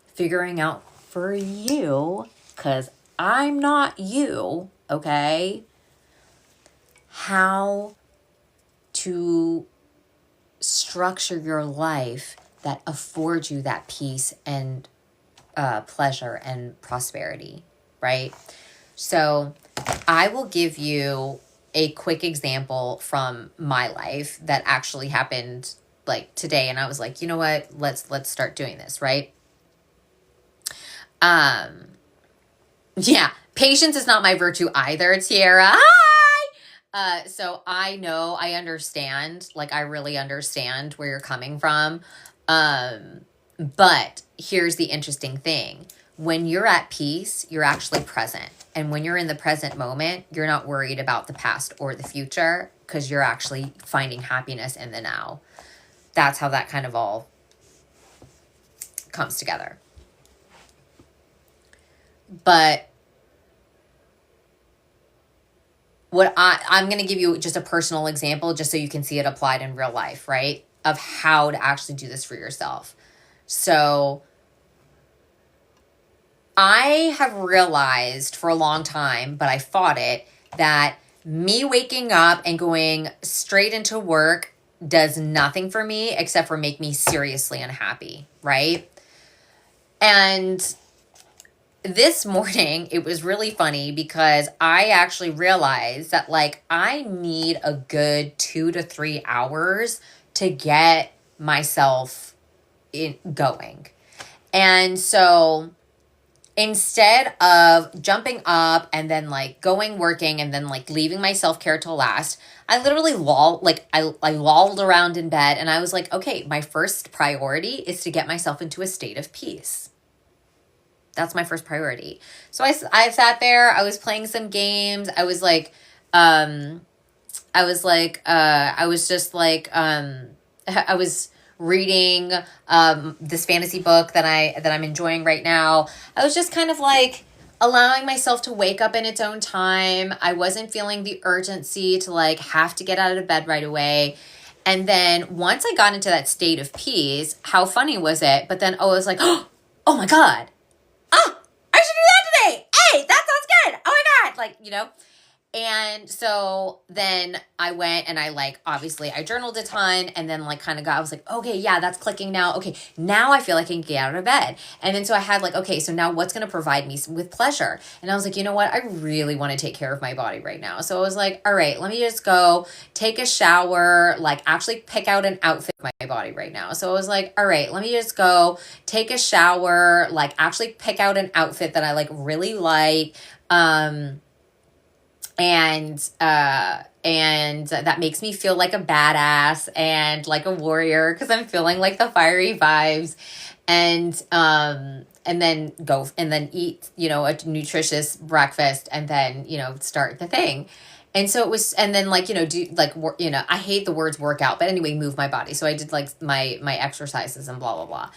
figuring out for you, because I'm not you, okay? How to structure your life that affords you that peace and pleasure and prosperity, right? So I will give you a quick example from my life that actually happened like today. And I was like, you know what, let's start doing this, right? Yeah, patience is not my virtue either, Tiara. Hi! So I understand, like I really understand where you're coming from. But here's the interesting thing. When you're at peace, you're actually present. And when you're in the present moment, you're not worried about the past or the future because you're actually finding happiness in the now. That's how that kind of all comes together. But I'm going to give you just a personal example just so you can see it applied in real life, right? Of how to actually do this for yourself. So I have realized for a long time, but I fought it, that me waking up and going straight into work does nothing for me except for make me seriously unhappy, right? And this morning, it was really funny because I actually realized that like I need a good 2 to 3 hours to get myself going. And so instead of jumping up and then like going working and then like leaving my self-care till last, I literally I lolled around in bed and I was like, okay, my first priority is to get myself into a state of peace. That's my first priority. So I sat there, I was playing some games. I was reading this fantasy book that I'm enjoying right now. I was just kind of like allowing myself to wake up in its own time. I wasn't feeling the urgency to like have to get out of bed right away. And then once I got into that state of peace, how funny was it? But then I was like, oh my God. Ah, I should do that today. Hey, that sounds good. Oh my God. Like, you know, and so then I went and I like, obviously I journaled a ton and then like kind of I was like, okay, yeah, that's clicking now. Okay, now I feel like I can get out of bed. And then so I had like, okay, so now what's going to provide me with pleasure? And I was like, you know what? I really want to take care of my body right now. So I was like, all right, let me just go take a shower, like actually pick out an outfit for my body right now. So I was like, all right, let me just go take a shower, like actually pick out an outfit that I like really like. And that makes me feel like a badass and like a warrior because I'm feeling like the fiery vibes, and then go and then eat, you know, a nutritious breakfast and then, you know, start the thing. And so it was, and then like, you know, do like, you know, I hate the words workout, but anyway, move my body. So I did like my exercises and blah, blah, blah.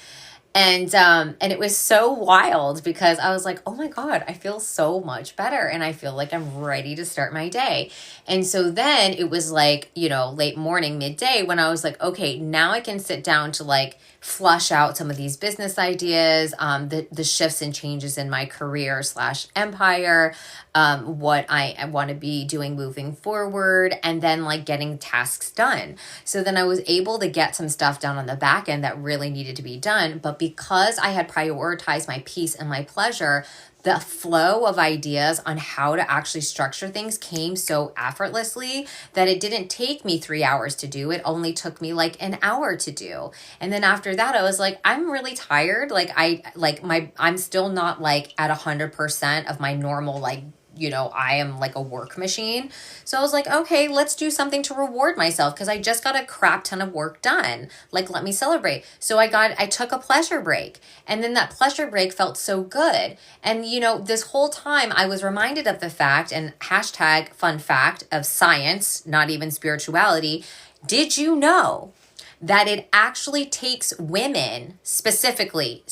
And it was so wild because I was like, oh my God, I feel so much better. And I feel like I'm ready to start my day. And so then it was like, you know, late morning, midday when I was like, okay, now I can sit down to like flush out some of these business ideas, the shifts and changes in my career / empire, what I want to be doing moving forward, and then like getting tasks done. So then I was able to get some stuff done on the back end that really needed to be done. But because I had prioritized my peace and my pleasure, the flow of ideas on how to actually structure things came so effortlessly that it didn't take me 3 hours to do. It only took me like an hour to do. And then after that, I was like, I'm really tired. Like I'm still not like at 100% of my normal, like, you know, I am like a work machine. So I was like, okay, let's do something to reward myself because I just got a crap ton of work done. Like, let me celebrate. So I took a pleasure break, and then that pleasure break felt so good. And, you know, this whole time I was reminded of the fact, and hashtag fun fact of science, not even spirituality. Did you know that it actually takes women, specifically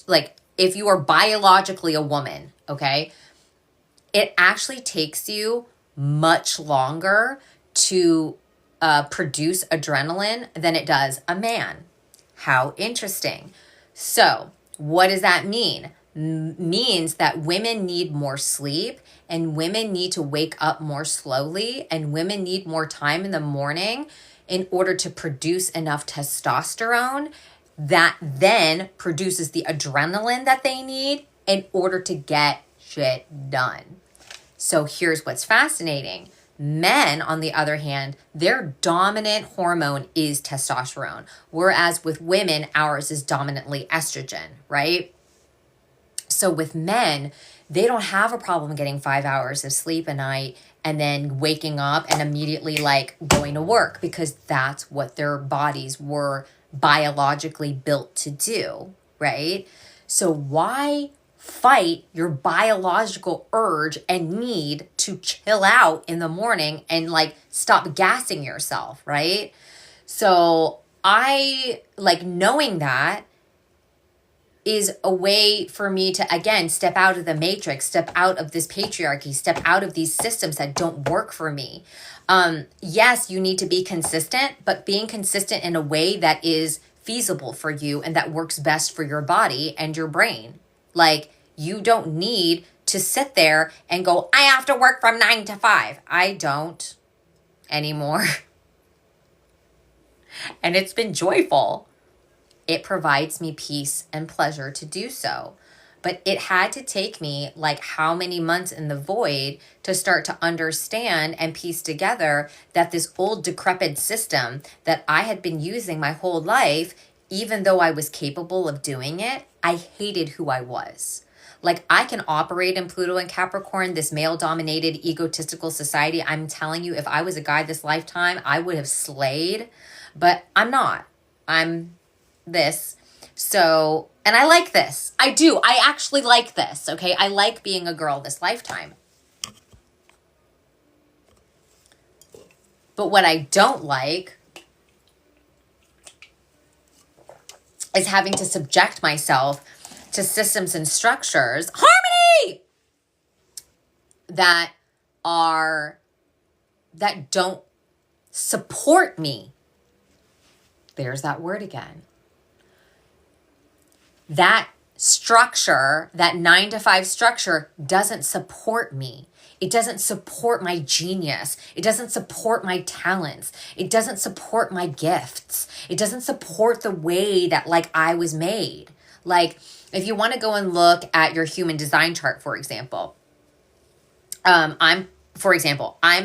like if you are biologically a woman, okay, it actually takes you much longer to produce adrenaline than it does a man. How interesting. So what does that mean? Means that women need more sleep, and women need to wake up more slowly, and women need more time in the morning in order to produce enough testosterone that then produces the adrenaline that they need in order to get shit done. So here's what's fascinating. Men, on the other hand, their dominant hormone is testosterone, whereas with women, ours is dominantly estrogen, right? So with men, they don't have a problem getting 5 hours of sleep a night and then waking up and immediately like going to work because that's what their bodies were biologically built to do, right? So why fight your biological urge and need to chill out in the morning and like stop gassing yourself, right? So I like knowing that is a way for me to, again, step out of the matrix, step out of this patriarchy, step out of these systems that don't work for me. Yes, you need to be consistent, but being consistent in a way that is feasible for you and that works best for your body and your brain. Like, you don't need to sit there and go, I have to work from 9 to 5. I don't anymore. And it's been joyful. It provides me peace and pleasure to do so. But it had to take me like how many months in the void to start to understand and piece together that this old decrepit system that I had been using my whole life, even though I was capable of doing it, I hated who I was. Like, I can operate in Pluto and Capricorn, this male-dominated, egotistical society. I'm telling you, if I was a guy this lifetime, I would have slayed. But I'm not. I'm this. So, and I like this. I do. I actually like this, okay? I like being a girl this lifetime. But what I don't like is having to subject myself to systems and structures, harmony, that don't support me. There's that word again. That structure, that 9-to-5 structure, doesn't support me. It doesn't support my genius. It doesn't support my talents. It doesn't support my gifts. It doesn't support the way that I was made. If you want to go and look at your human design chart, for example, I'm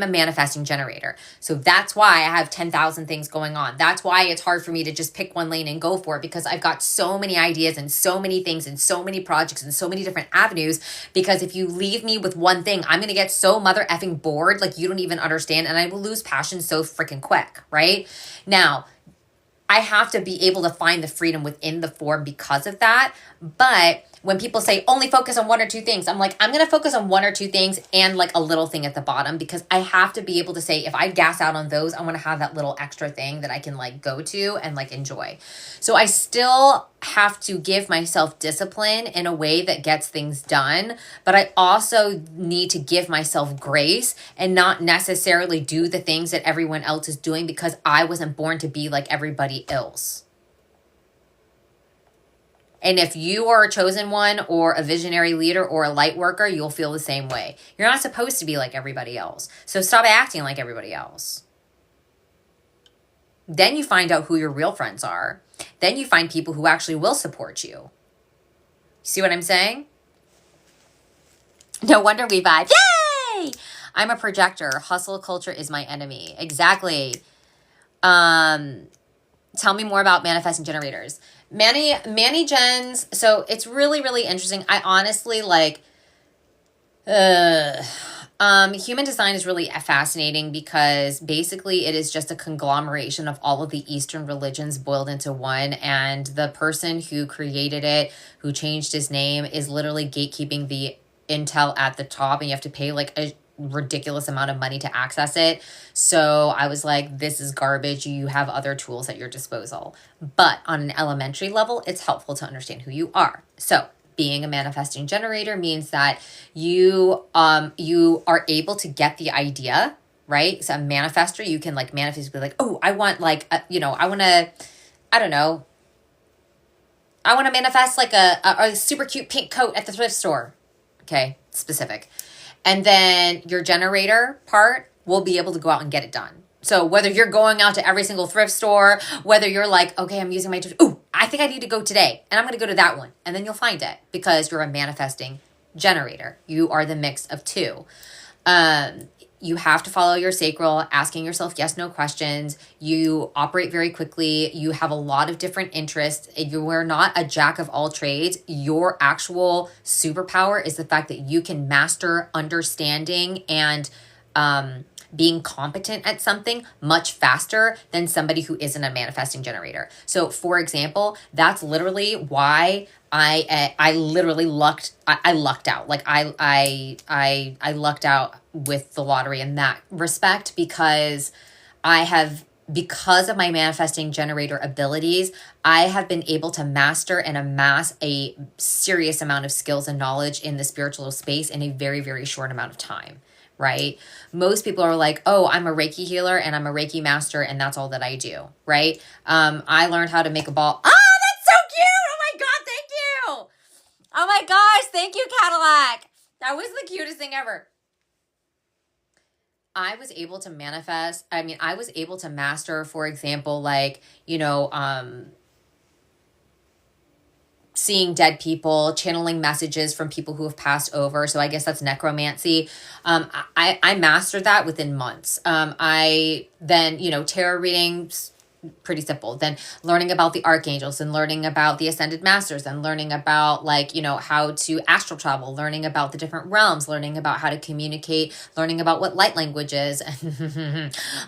a manifesting generator. So that's why I have 10,000 things going on. That's why it's hard for me to just pick one lane and go for it, because I've got so many ideas and so many things and so many projects and so many different avenues. Because if you leave me with one thing, I'm going to get so mother effing bored, you don't even understand. And I will lose passion so freaking quick, right? Now, I have to be able to find the freedom within the form because of that. But when people say only focus on one or two things, I'm I'm going to focus on one or two things and a little thing at the bottom, because I have to be able to say, if I gas out on those, I want to have that little extra thing that I can go to and enjoy. So I still have to give myself discipline in a way that gets things done, but I also need to give myself grace and not necessarily do the things that everyone else is doing, because I wasn't born to be like everybody else. And if you are a chosen one or a visionary leader or a light worker, you'll feel the same way. You're not supposed to be like everybody else. So stop acting like everybody else. Then you find out who your real friends are. Then you find people who actually will support you. See what I'm saying? No wonder we vibe. Yay! I'm a projector. Hustle culture is my enemy. Exactly. Tell me more about manifesting generators. Manny gens, so it's really, really interesting. I honestly human design is really fascinating, because basically it is just a conglomeration of all of the Eastern religions boiled into one, and the person who created it, who changed his name, is literally gatekeeping the intel at the top, and you have to pay a ridiculous amount of money to access it. So I was like, this is garbage. You have other tools at your disposal. But on an elementary level, it's helpful to understand who you are. So being a manifesting generator means that you are able to get the idea, right? So a manifester, you can manifest, be oh, I want I want to, I don't know, I want to manifest a super cute pink coat at the thrift store. Okay, specific. And then your generator part will be able to go out and get it done. So whether you're going out to every single thrift store, whether you're okay, I'm using my, I think I need to go today, and I'm going to go to that one. And then you'll find it, because you're a manifesting generator. You are the mix of two. You have to follow your sacral, asking yourself yes, no questions. You operate very quickly. You have a lot of different interests. You are not a jack of all trades. Your actual superpower is the fact that you can master understanding and being competent at something much faster than somebody who isn't a manifesting generator. So for example, that's literally why I literally lucked out. I lucked out with the lottery in that respect, because because of my manifesting generator abilities, I have been able to master and amass a serious amount of skills and knowledge in the spiritual space in a very, very short amount of time. Right? Most people are like, oh, I'm a Reiki healer and I'm a Reiki master and that's all that I do. Right? I learned how to make a ball. Oh, that's so cute. Oh my God. Thank you. Oh my gosh. Thank you, Cadillac. That was the cutest thing ever. I was able to manifest. I was able to master, for example, seeing dead people, channeling messages from people who have passed over. So I guess that's necromancy. I mastered that within months. I then, tarot readings, pretty simple. Then learning about the archangels and learning about the ascended masters and learning about how to astral travel, learning about the different realms, learning about how to communicate, learning about what light language is,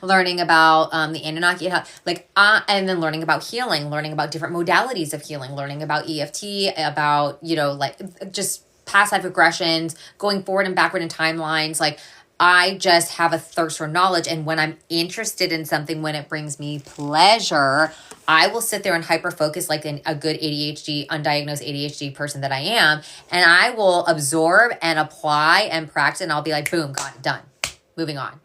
learning about the Anunnaki, and then learning about healing, learning about different modalities of healing, learning about EFT, about, just past life regressions, going forward and backward in timelines. I just have a thirst for knowledge. And when I'm interested in something, when it brings me pleasure, I will sit there and hyper focus like a good undiagnosed ADHD person that I am. And I will absorb and apply and practice. And I'll be like, boom, got it, done. Moving on.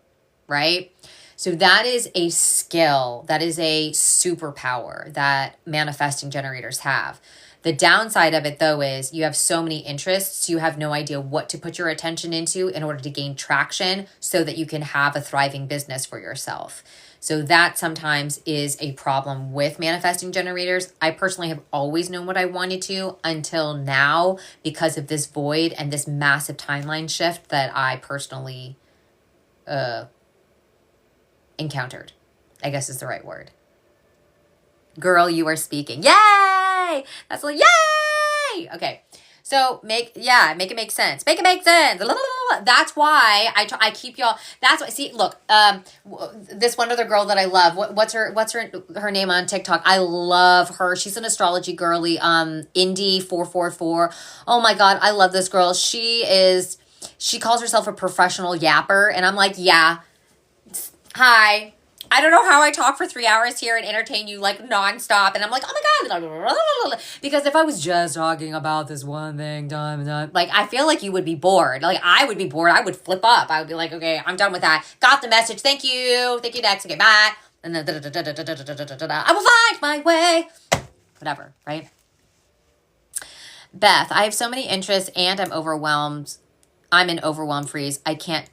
Right? So that is a skill. That is a superpower that manifesting generators have. The downside of it, though, is you have so many interests, you have no idea what to put your attention into in order to gain traction so that you can have a thriving business for yourself. So that sometimes is a problem with manifesting generators. I personally have always known what I wanted to until now because of this void and this massive timeline shift that I personally encountered, I guess is the right word. Girl, you are speaking. Yay! That's like, yay! Okay. So make it make sense. Make it make sense. That's why I keep y'all. That's why. See, look, this one other girl that I love. What's her name on TikTok? I love her. She's an astrology girly. Indie444. Oh my God, I love this girl. She calls herself a professional yapper, and I'm like, yeah. Hi. I don't know how I talk for 3 hours here and entertain you like nonstop. And I'm like, oh my God. Because if I was just talking about this one thing, like, I feel like you would be bored. Like, I would be bored. I would flip up. I would be like, okay, I'm done with that. Got the message. Thank you. Thank you, next. Okay, bye. And then I will find my way. Whatever, right? Beth, I have so many interests and I'm overwhelmed. I'm in overwhelm freeze. I can't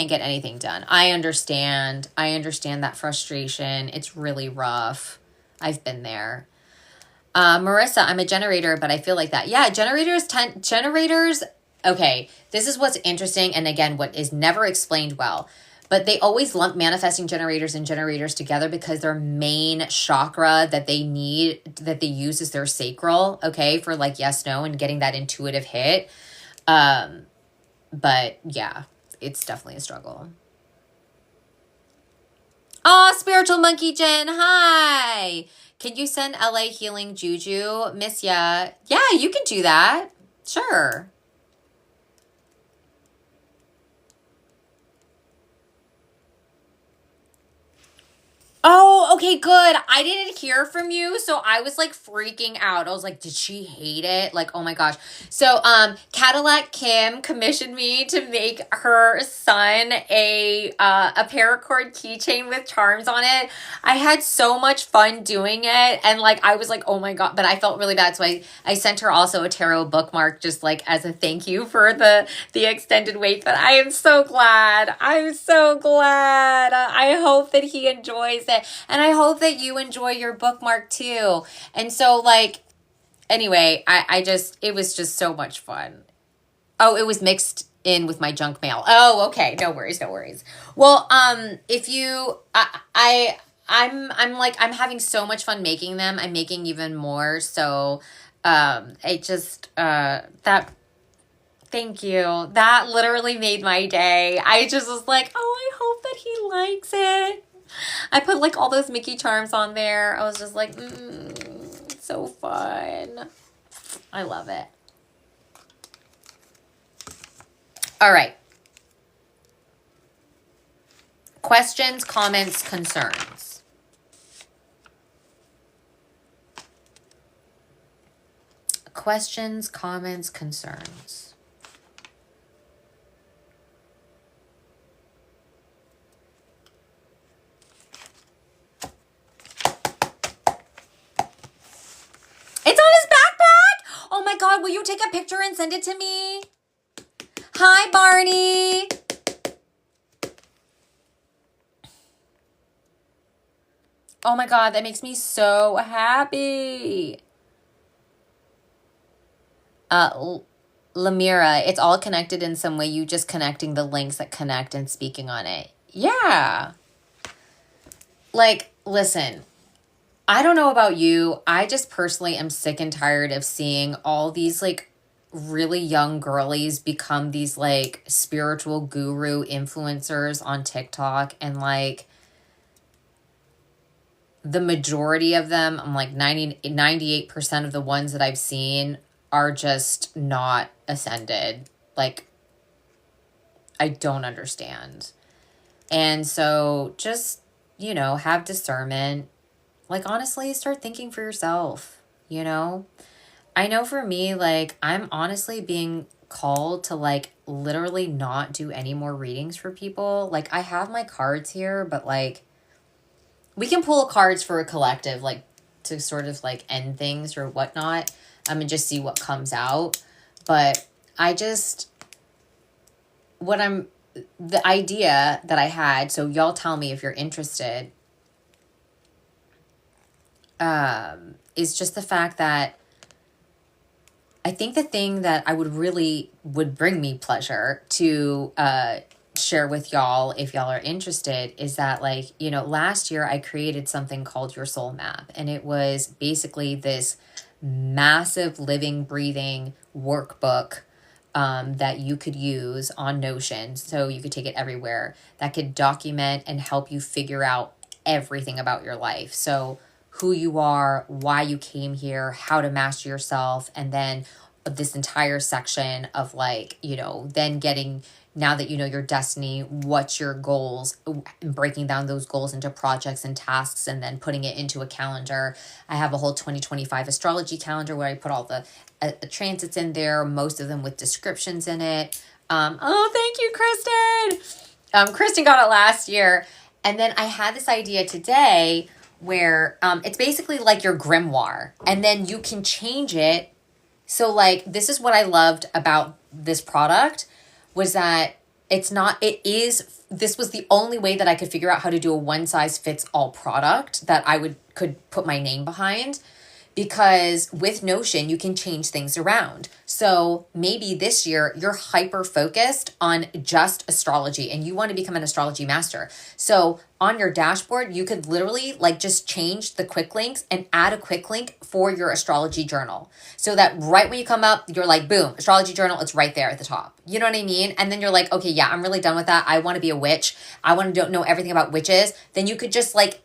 get anything done. I understand that frustration. It's really rough. I've been there. Marissa, I'm a generator, but I feel like that. Yeah, generators, okay, this is what's interesting, and again, what is never explained well, but they always lump manifesting generators and generators together because their main chakra that they use is their sacral, okay, for like yes, no, and getting that intuitive hit. But yeah. It's definitely a struggle. Oh, Spiritual Monkey Jen, hi. Can you send LA Healing Juju? Miss ya. Yeah, you can do that. Sure. Oh, okay, good. I didn't hear from you, so I was like freaking out. I was like, did she hate it? Like, oh my gosh. So, Cadillac Kim commissioned me to make her son a paracord keychain with charms on it. I had so much fun doing it, and like I was like, oh my God, but I felt really bad, so I sent her also a tarot bookmark just like as a thank you for the extended wait. But I am so glad. I'm so glad. I hope that he enjoys it. And I hope that you enjoy your bookmark too. And so like, anyway, it was just so much fun. Oh, it was mixed in with my junk mail. Oh, okay. No worries. Well, if you, I'm having so much fun making them. I'm making even more. So, thank you. That literally made my day. I just was like, oh, I hope that he likes it. I put like all those Mickey charms on there. I was just like, it's so fun. I love it. All right. Questions, comments, concerns. Questions, comments, concerns. It's on his backpack. Oh my God, will you take a picture and send it to me? Hi, Barney. Oh my God, that makes me so happy. Lamira, it's all connected in some way. You just connecting the links that connect and speaking on it. Yeah. Like, listen, I don't know about you. I just personally am sick and tired of seeing all these like really young girlies become these like spiritual guru influencers on TikTok, and like the majority of them, I'm like 98% of the ones that I've seen are just not ascended. Like I don't understand. And so just, have discernment. Like, honestly, start thinking for yourself, you know? I know for me, like, I'm honestly being called to, like, literally not do any more readings for people. Like, I have my cards here, but, like, we can pull cards for a collective, like, to sort of, like, end things or whatnot, and just see what comes out. But I just, the idea that I had, so y'all tell me if you're interested, is just the fact that I think the thing that I would bring me pleasure to share with y'all, if y'all are interested, is that, like, last year I created something called Your Soul Map. And it was basically this massive living, breathing workbook that you could use on Notion. So you could take it everywhere, that could document and help you figure out everything about your life. So who you are, why you came here, how to master yourself, and then this entire section of, like, then getting, now that you know your destiny, what's your goals, and breaking down those goals into projects and tasks, and then putting it into a calendar. I have a whole 2025 astrology calendar where I put all the transits in there, most of them with descriptions in it. Oh, thank you, Kristen. Kristen got it last year. And then I had this idea today where it's basically like your grimoire, and then you can change it. So, like, this is what I loved about this product, was that this was the only way that I could figure out how to do a one size fits all product that I could put my name behind. Because with Notion, you can change things around. So maybe this year you're hyper focused on just astrology and you want to become an astrology master. So on your dashboard, you could literally, like, just change the quick links and add a quick link for your astrology journal. So that right when you come up, you're like, boom, astrology journal, it's right there at the top. You know what I mean? And then you're like, okay, yeah, I'm really done with that. I want to be a witch. I want to know everything about witches. Then you could just, like,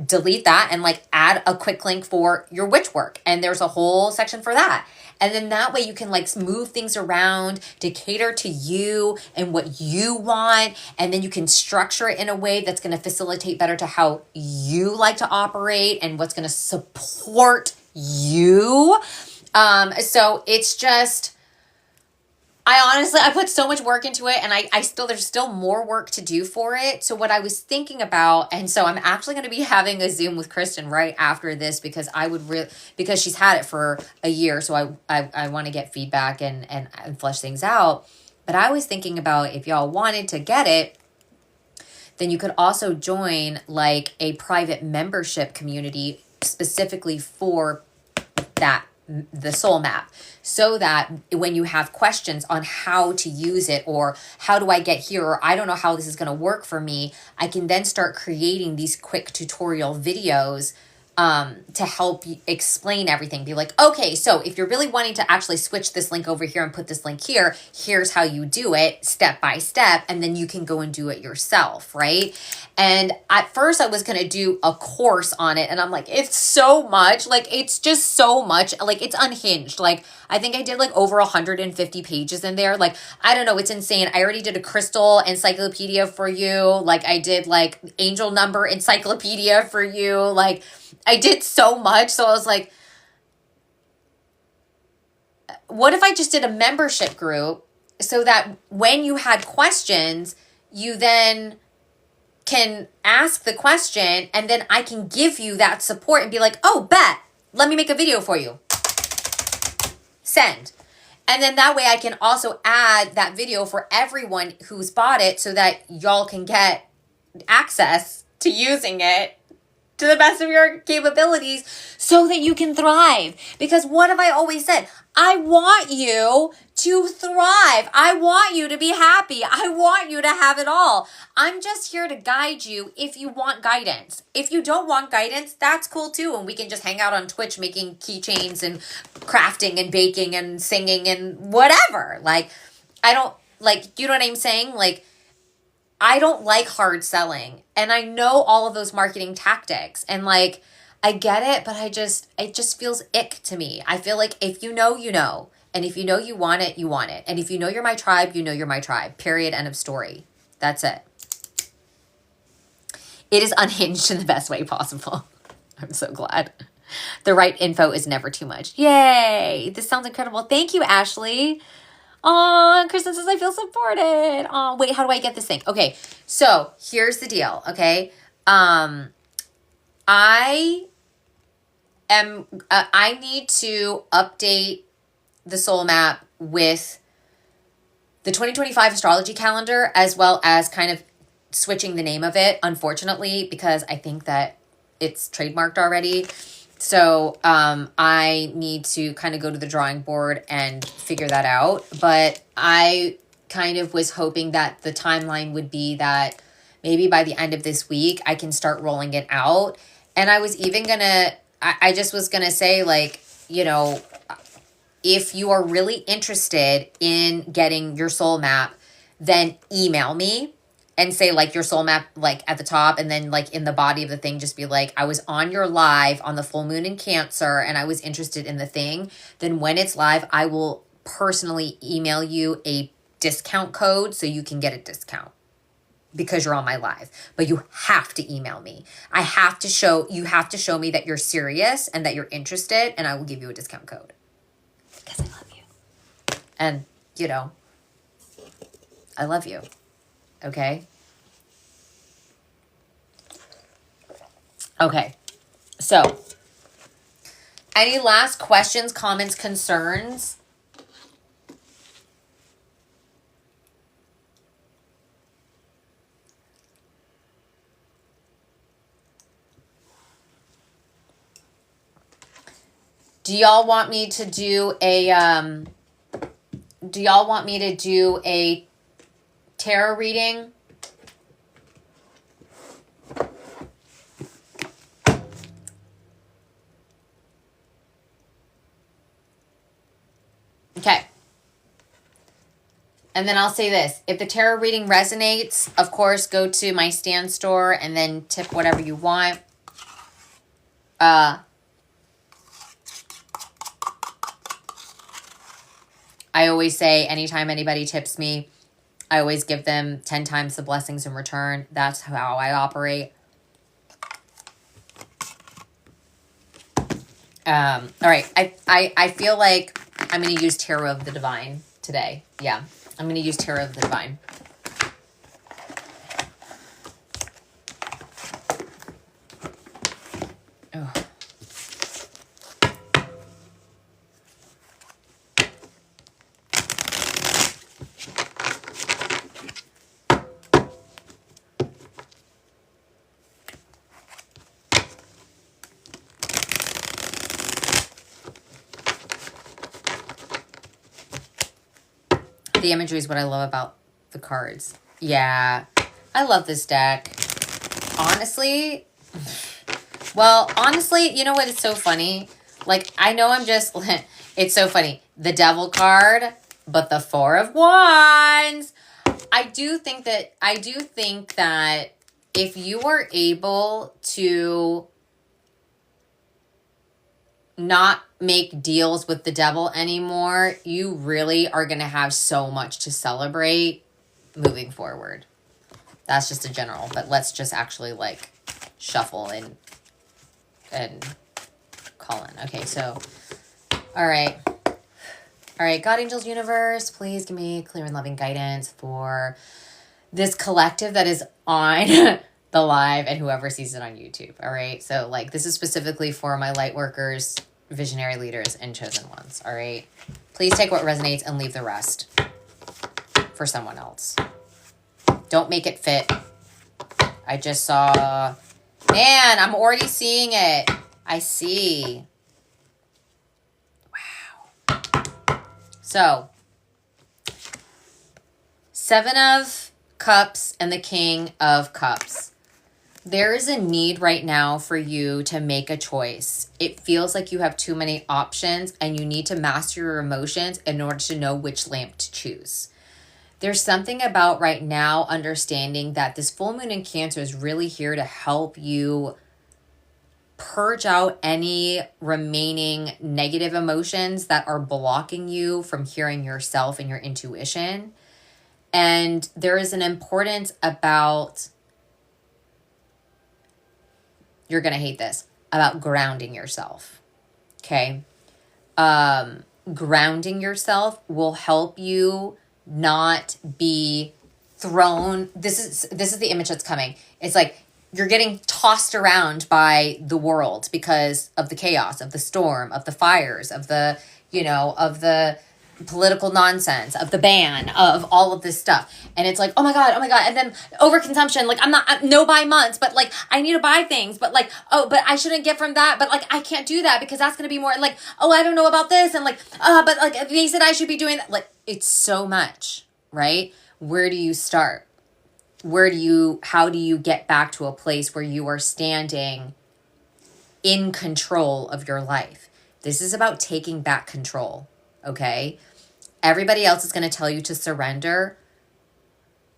delete that and, like, add a quick link for your witch work, and there's a whole section for that. And then that way you can, like, move things around to cater to you and what you want, and then you can structure it in a way that's going to facilitate better to how you like to operate and what's going to support you. So it's just, I put so much work into it, and there's still more work to do for it. So what I was thinking about, and so I'm actually going to be having a Zoom with Kristen right after this, because because she's had it for a year. So I want to get feedback and flesh things out. But I was thinking about, if y'all wanted to get it, then you could also join, like, a private membership community specifically for the soul map, so that when you have questions on how to use it, or how do I get here, or I don't know how this is going to work for me, I can then start creating these quick tutorial videos to help you explain everything. Be like, okay, so if you're really wanting to actually switch this link over here and put this link here, here's how you do it step by step, and then you can go and do it yourself, right? And at first I was going to do a course on it, and I'm like, it's so much, like, it's just so much, like, it's unhinged. Like, I think I did, like, over 150 pages in there. Like, I don't know, it's insane. I already did a crystal encyclopedia for you. Like, I did, like, angel number encyclopedia for you. Like, I did so much. So I was like, what if I just did a membership group, so that when you had questions, you then can ask the question, and then I can give you that support and be like, oh, bet, let me make a video for you. Send. And then that way I can also add that video for everyone who's bought it, so that y'all can get access to using it to the best of your capabilities, so that you can thrive. Because what have I always said? I want you to thrive. I want you to be happy. I want you to have it all. I'm just here to guide you if you want guidance. If you don't want guidance, that's cool too. And we can just hang out on Twitch making keychains and crafting and baking and singing and whatever. Like, I don't, like, you know what I'm saying? Like, I don't like hard selling, and I know all of those marketing tactics, and, like, I get it, but it just feels ick to me. I feel like if you know, you know, And if you know you want it, you want it. And if you know you're my tribe, you know you're my tribe. Period. End of story. That's it. It is unhinged in the best way possible. I'm so glad. The right info is never too much. Yay. This sounds incredible. Thank you, Ashley. Oh, Kristen says I feel supported. Oh, wait, how do I get this thing? Okay, so here's the deal, okay? I need to update the soul map with the 2025 astrology calendar, as well as kind of switching the name of it, unfortunately, because I think that it's trademarked already. So I need to kind of go to the drawing board and figure that out. But I kind of was hoping that the timeline would be that maybe by the end of this week, I can start rolling it out. And I was even I just was going to say, like, you know, if you are really interested in getting your soul map, then email me and say, like, your soul map, like, at the top, and then, like, in the body of the thing, just be like, I was on your live on the full moon in Cancer, and I was interested in the thing. Then when it's live, I will personally email you a discount code so you can get a discount because you're on my live. But you have to email me. You have to show me that you're serious and that you're interested, and I will give you a discount code. Because I love you. And, you know, I love you. Okay? Okay. So, any last questions, comments, concerns? Do y'all want me to do a tarot reading? Okay. And then I'll say this. If the tarot reading resonates, of course, go to my Stan store and then tip whatever you want. I always say anytime anybody tips me, I always give them 10 times the blessings in return. That's how I operate. All right. I feel like I'm going to use Tarot of the Divine today. Yeah. I'm going to use Tarot of the Divine. Oh. The imagery is what I love about the cards. Yeah, I love this deck. Honestly, you know what? It's so funny. Like, I know it's so funny. The Devil card, but the Four of Wands. I do think that if you are able to not make deals with the devil anymore, you really are going to have so much to celebrate moving forward. That's just a general, but let's just actually, like, shuffle and call in. Okay, so, all right, God, angels, universe, please give me clear and loving guidance for this collective that is on the live and whoever sees it on YouTube. All right, so, like, this is specifically for my light workers, visionary leaders, and chosen ones. All right, please take what resonates and leave the rest for someone else. Don't make it fit. I just saw, man, I'm already seeing it. I see. Wow. So, Seven of Cups and the King of Cups. There is a need right now for you to make a choice. It feels like you have too many options and you need to master your emotions in order to know which lamp to choose. There's something about right now understanding that this full moon in Cancer is really here to help you purge out any remaining negative emotions that are blocking you from hearing yourself and your intuition. And there is an importance about, you're going to hate this, about grounding yourself. Okay? Grounding yourself will help you not be thrown. This is the image that's coming. It's like you're getting tossed around by the world because of the chaos, of the storm, of the fires, of the, of the political nonsense, of the ban, of all of this stuff. And it's like, oh my God. And then overconsumption, like no buy months, but like I need to buy things, but like, oh, but I shouldn't get from that. But like, I can't do that because that's going to be more like, oh, I don't know about this. And like, but like they said I should be doing that. Like, it's so much, right? Where do you start? How do you get back to a place where you are standing in control of your life? This is about taking back control. Okay? Everybody else is going to tell you to surrender.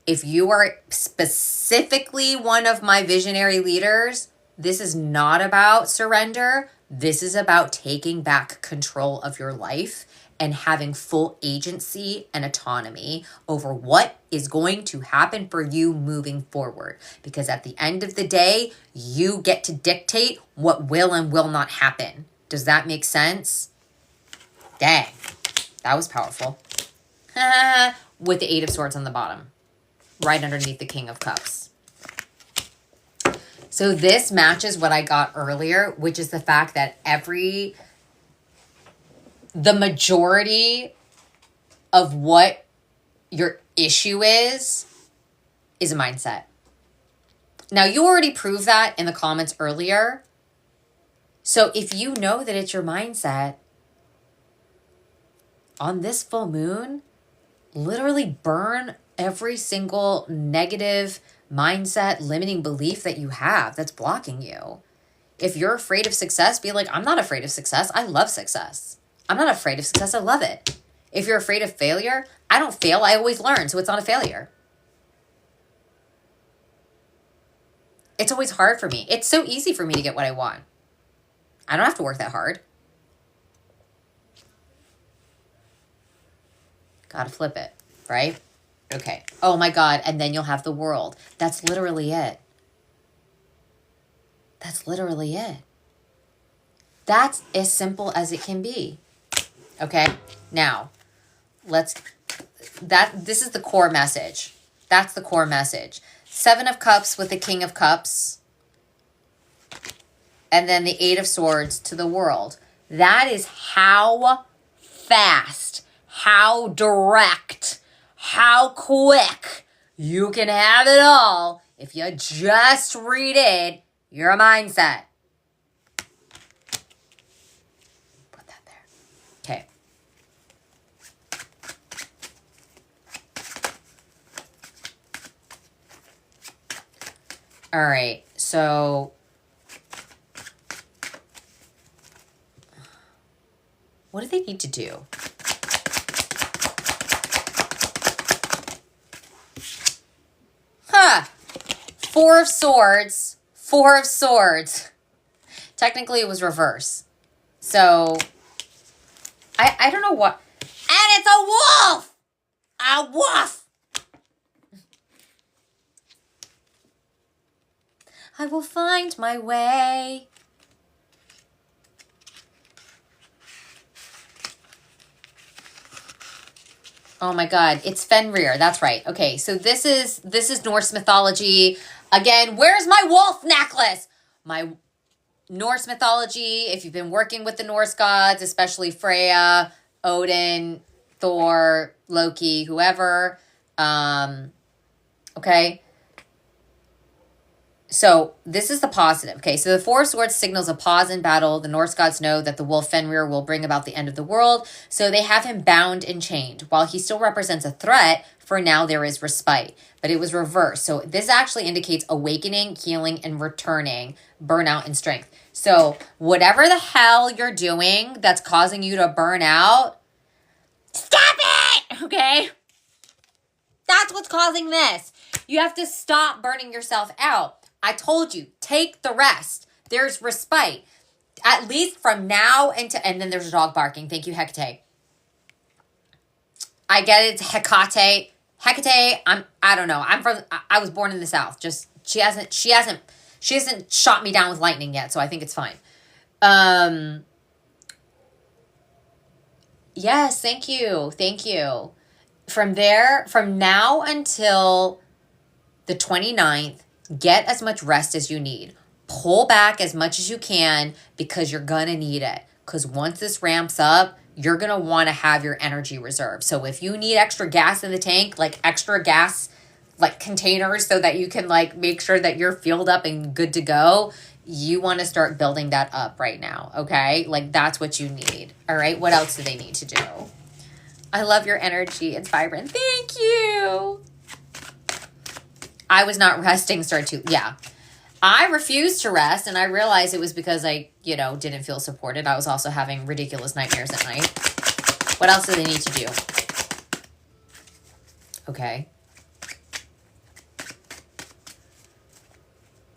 If you are specifically one of my visionary leaders, this is not about surrender. This is about taking back control of your life and having full agency and autonomy over what is going to happen for you moving forward. Because at the end of the day, you get to dictate what will and will not happen. Does that make sense? Dang. That was powerful. With the 8 of Swords on the bottom. Right underneath the King of Cups. So this matches what I got earlier, which is the fact that the majority of what your issue is a mindset. Now, you already proved that in the comments earlier. So if you know that it's your mindset, on this full moon, literally burn every single negative mindset, limiting belief that you have that's blocking you. If you're afraid of success, be like, I'm not afraid of success. I love success. I'm not afraid of success. I love it. If you're afraid of failure, I don't fail. I always learn. So it's not a failure. It's always hard for me. It's so easy for me to get what I want. I don't have to work that hard. Gotta flip it, right? Okay. Oh my God. And then you'll have the world. That's literally it. That's literally it. That's as simple as it can be. Okay. Now, this is the core message. That's the core message. 7 of Cups with the King of Cups. And then the 8 of Swords to the world. That is how fast, how direct, how quick you can have it all if you just redid your mindset. Put that there. Okay. All right. So what do they need to do? Four of Swords. 4 of Swords. Technically, it was reverse. So, I don't know what. And it's a wolf! A wolf! I will find my way. Oh my God, it's Fenrir. That's right. Okay, so this is Norse mythology. Again, where's my wolf necklace? My Norse mythology, if you've been working with the Norse gods, especially Freya, Odin, Thor, Loki, whoever. Okay. So this is the positive. Okay, so the 4 of Swords signals a pause in battle. The Norse gods know that the wolf Fenrir will bring about the end of the world, so they have him bound and chained. While he still represents a threat, for now there is respite. But it was reversed. So this actually indicates awakening, healing, and returning, burnout, and strength. So whatever the hell you're doing that's causing you to burn out, stop it! Okay? That's what's causing this. You have to stop burning yourself out. I told you, take the rest. There's respite. At least from now into, and then there's a dog barking. Thank you, Hecate. I get it, Hecate. Hecate, I don't know. I was born in the South. Just, she hasn't shot me down with lightning yet, so I think it's fine. Yes, thank you. Thank you. From now until the 29th, get as much rest as you need. Pull back as much as you can because you're going to need it. Because once this ramps up, you're going to want to have your energy reserve. So if you need extra gas in the tank, like extra gas, like containers so that you can like make sure that you're filled up and good to go, you want to start building that up right now. Okay. Like that's what you need. All right. What else do they need to do? I love your energy. It's vibrant. Thank you. I was not resting. Yeah. I refused to rest, and I realized it was because I, didn't feel supported. I was also having ridiculous nightmares at night. What else do they need to do? Okay.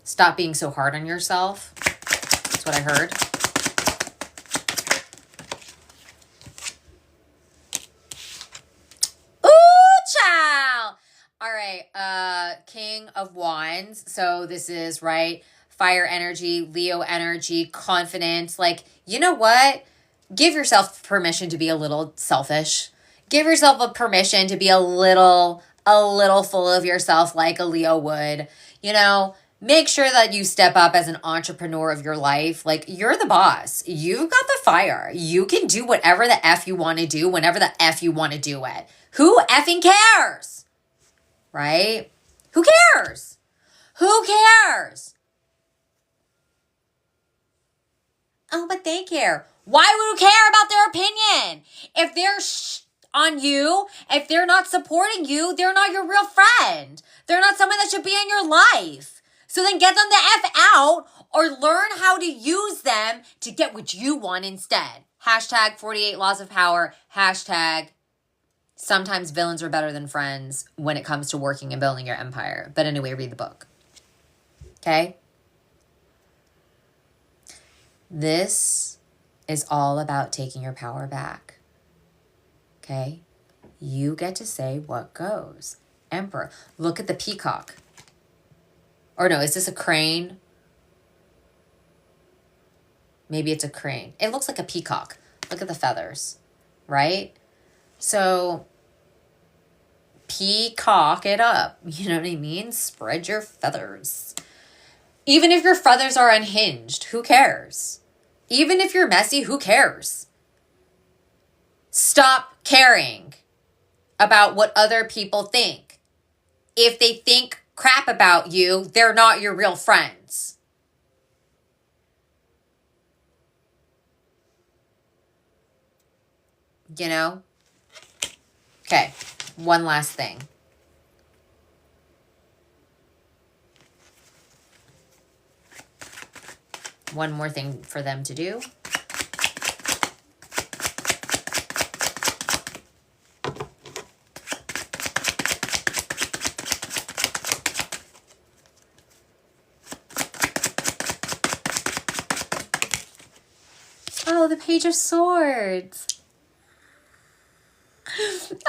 Stop being so hard on yourself. That's what I heard. All right, King of Wands. So this is, right, fire energy, Leo energy, confidence. Like, you know what? Give yourself permission to be a little selfish. Give yourself a permission to be a little full of yourself like a Leo would. Make sure that you step up as an entrepreneur of your life. Like, you're the boss. You've got the fire. You can do whatever the F you want to do whenever the F you want to do it. Who effing cares? Right? Who cares? Who cares? Oh, but they care. Why would you care about their opinion? If they're on you, if they're not supporting you, they're not your real friend. They're not someone that should be in your life. So then get them the F out or learn how to use them to get what you want instead. Hashtag 48 laws of power. Hashtag sometimes villains are better than friends when it comes to working and building your empire. But anyway, read the book. Okay? This is all about taking your power back. Okay? You get to say what goes. Emperor. Look at the peacock. Or no, is this a crane? Maybe it's a crane. It looks like a peacock. Look at the feathers. Right? So peacock it up. You know what I mean? Spread your feathers. Even if your feathers are unhinged, who cares? Even if you're messy, who cares? Stop caring about what other people think. If they think crap about you, they're not your real friends. Okay, one last thing. One more thing for them to do. Oh, the Page of Swords.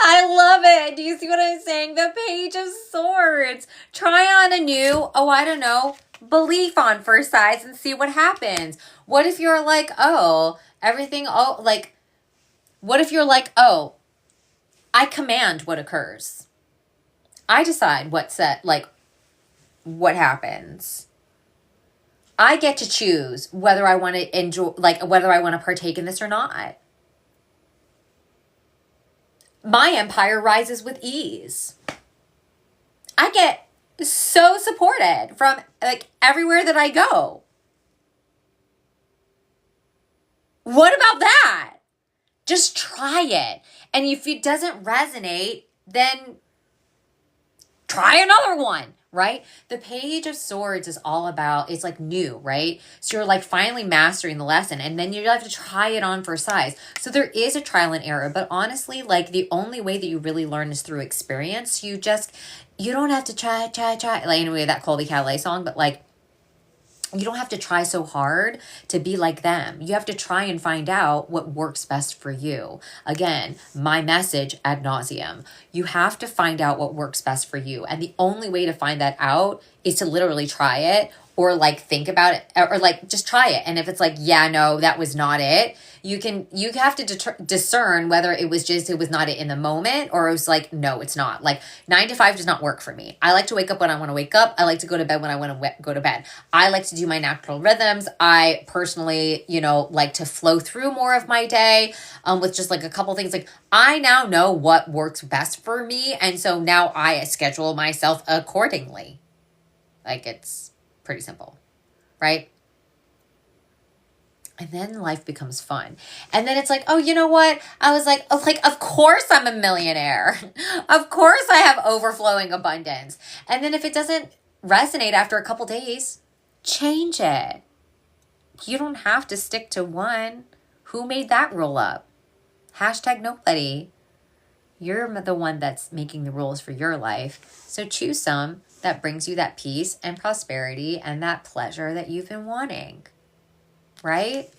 I love it. Do you see what I'm saying? The Page of Swords. Try on a new, belief on first sight and see what happens. What if you're like, what if you're like, I command what occurs. I decide what happens. I get to choose whether I want to enjoy, whether I want to partake in this or not. My empire rises with ease. I get so supported from everywhere that I go. What about that? Just try it. And if it doesn't resonate, then try another one, right? The Page of Swords is all about, it's new, right? So you're finally mastering the lesson, and then you have to try it on for size. So there is a trial and error, but honestly, the only way that you really learn is through experience. You don't have to try. Anyway, that Colby Catlett song, but You don't have to try so hard to be like them. You have to try and find out what works best for you. Again, my message ad nauseum. You have to find out what works best for you. And the only way to find that out is to literally try it, or like think about it, or like just try it. And if it's like, yeah, no, that was not it, you have to discern whether it was not it in the moment, or it was like, no, it's not. Like 9 to 5 does not work for me. I like to wake up when I want to wake up. I like to go to bed when I want to go to bed. I like to do my natural rhythms. I personally, like to flow through more of my day with just like a couple things. Like I now know what works best for me. And so now I schedule myself accordingly. Like it's pretty simple, right? And then life becomes fun. And then it's like, oh, you know what? I was like, of course I'm a millionaire. Of course I have overflowing abundance. And then if it doesn't resonate after a couple days, change it. You don't have to stick to one. Who made that rule up? Hashtag nobody. You're the one that's making the rules for your life. So choose some that brings you that peace and prosperity and that pleasure that you've been wanting. Right?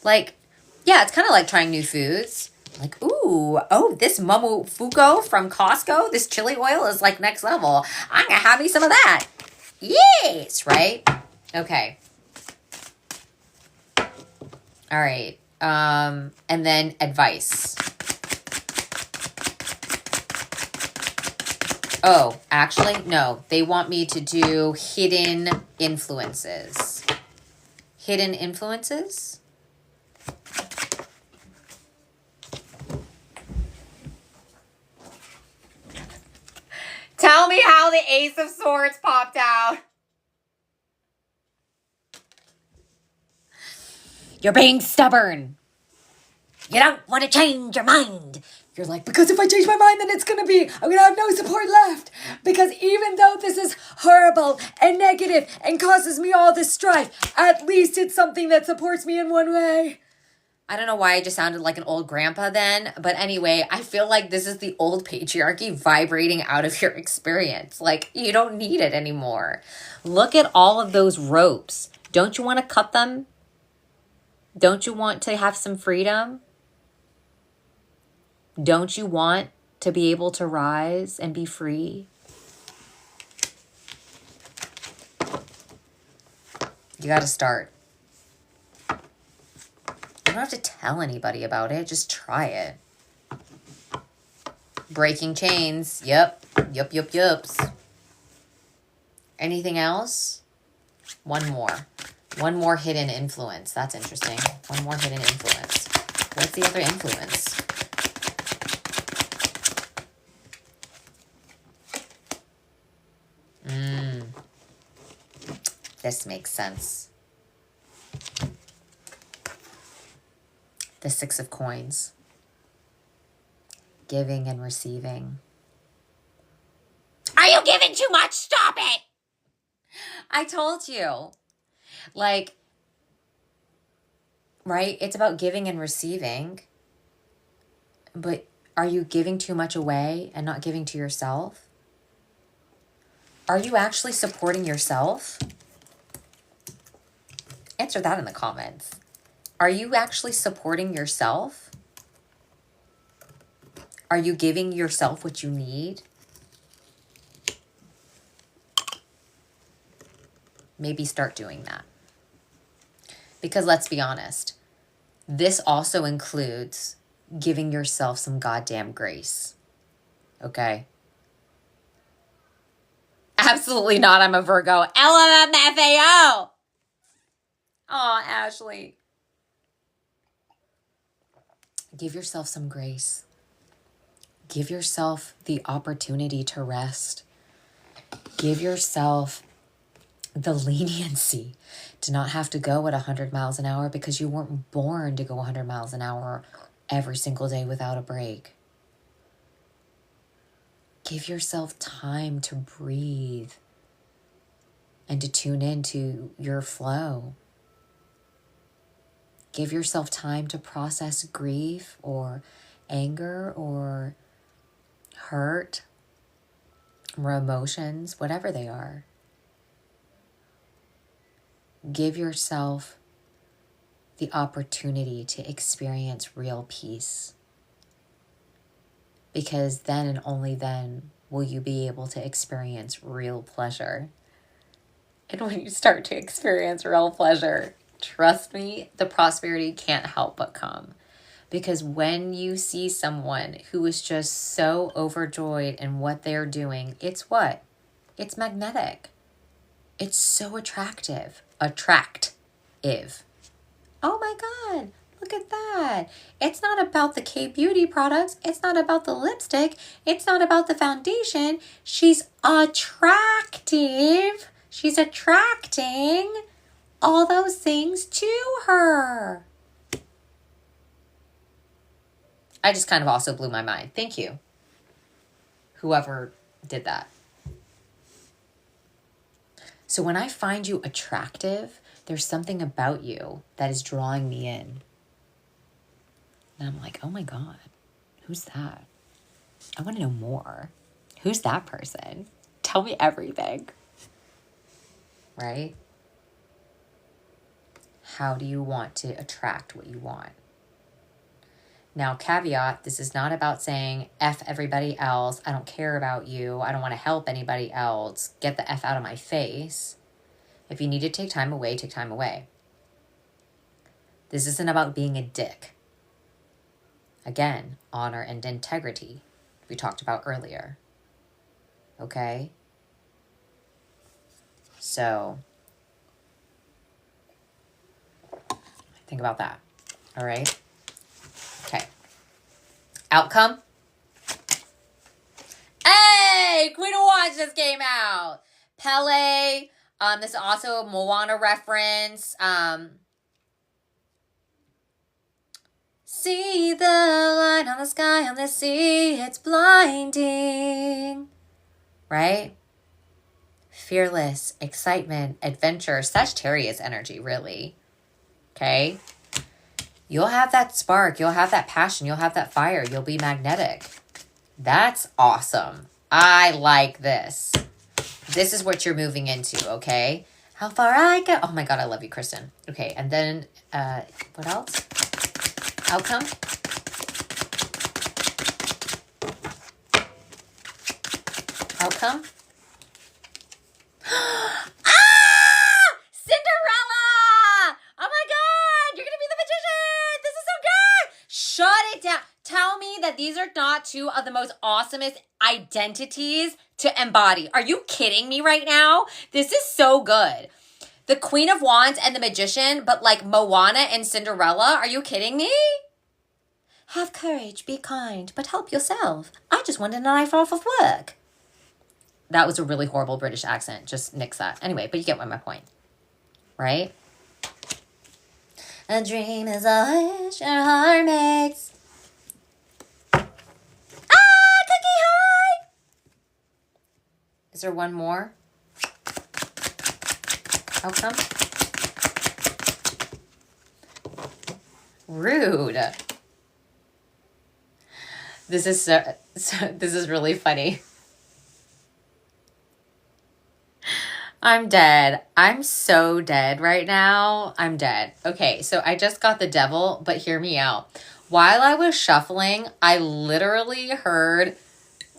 Like, yeah, it's kind of like trying new foods. Like, this Momofuku from Costco, this chili oil is like next level. I'm going to have me some of that. Yes, right? Okay. All right. And then advice. Oh, actually, no. They want me to do hidden influences. Hidden influences? Tell me how the Ace of Swords popped out. You're being stubborn. You don't want to change your mind. You're like, because if I change my mind, then I'm going to have no support left. Because even though this is horrible and negative and causes me all this strife, at least it's something that supports me in one way. I don't know why I just sounded like an old grandpa then. But anyway, I feel like this is the old patriarchy vibrating out of your experience. Like, you don't need it anymore. Look at all of those ropes. Don't you want to cut them? Don't you want to have some freedom? Don't you want to be able to rise and be free? You got to start. You don't have to tell anybody about it. Just try it. Breaking chains. Yep. Yups. Anything else? One more hidden influence. That's interesting. One more hidden influence. What's the other influence? This makes sense. The 6 of Coins. Giving and receiving. Are you giving too much? Stop it! I told you. Like, right? It's about giving and receiving. But are you giving too much away and not giving to yourself? Are you actually supporting yourself? Answer that in the comments. Are you actually supporting yourself? Are you giving yourself what you need? Maybe start doing that. Because let's be honest, this also includes giving yourself some goddamn grace. Okay? Absolutely not. I'm a Virgo. LMFAO. Oh, Ashley. Give yourself some grace. Give yourself the opportunity to rest. Give yourself the leniency to not have to go at 100 miles an hour because you weren't born to go 100 miles an hour every single day without a break. Give yourself time to breathe and to tune into your flow. Give yourself time to process grief or anger or hurt or emotions, whatever they are. Give yourself the opportunity to experience real peace. Because then and only then will you be able to experience real pleasure. And when you start to experience real pleasure, trust me, the prosperity can't help but come. Because when you see someone who is just so overjoyed in what they're doing, it's what? It's magnetic. It's so attractive. Attractive. Oh my God, look at that. It's not about the K-beauty products. It's not about the lipstick. It's not about the foundation. She's attractive. She's attracting all those things to her. I just kind of also blew my mind. Thank you, whoever did that. So when I find you attractive, there's something about you that is drawing me in. And I'm like, oh my God, who's that? I want to know more. Who's that person? Tell me everything. Right? How do you want to attract what you want? Now, caveat, this is not about saying F everybody else. I don't care about you. I don't want to help anybody else. Get the F out of my face. If you need to take time away, take time away. This isn't about being a dick. Again, honor and integrity we talked about earlier. Okay? So, think about that. All right? Okay. Outcome. Hey! Queen of Wands just came out. Pele. This is also a Moana reference. See the light on the sky, on the sea. It's blinding. Right? Fearless, excitement, adventure. Sagittarius energy, really. Okay? You'll have that spark. You'll have that passion. You'll have that fire. You'll be magnetic. That's awesome. I like this. This is what you're moving into, okay? How far I go. Oh my God, I love you, Kristen. Okay, and then, what else? Outcome. Outcome. Cinderella! Oh my God, you're gonna be the magician! This is so good! Shut it down. Tell me that these are not two of the most awesomest identities to embody. Are you kidding me right now? This is so good. The Queen of Wands and the Magician, but like Moana and Cinderella. Are you kidding me? Have courage, be kind, but help yourself. I just wanted a knife off of work. That was a really horrible British accent. Just nix that. Anyway, but you get my point. Right? A dream is a wish your heart makes. Cookie high! Is there one more? Outcome? Rude. This is this is really funny. I'm dead. I'm so dead right now. I'm dead. Okay, so I just got the devil, but hear me out. While I was shuffling, I literally heard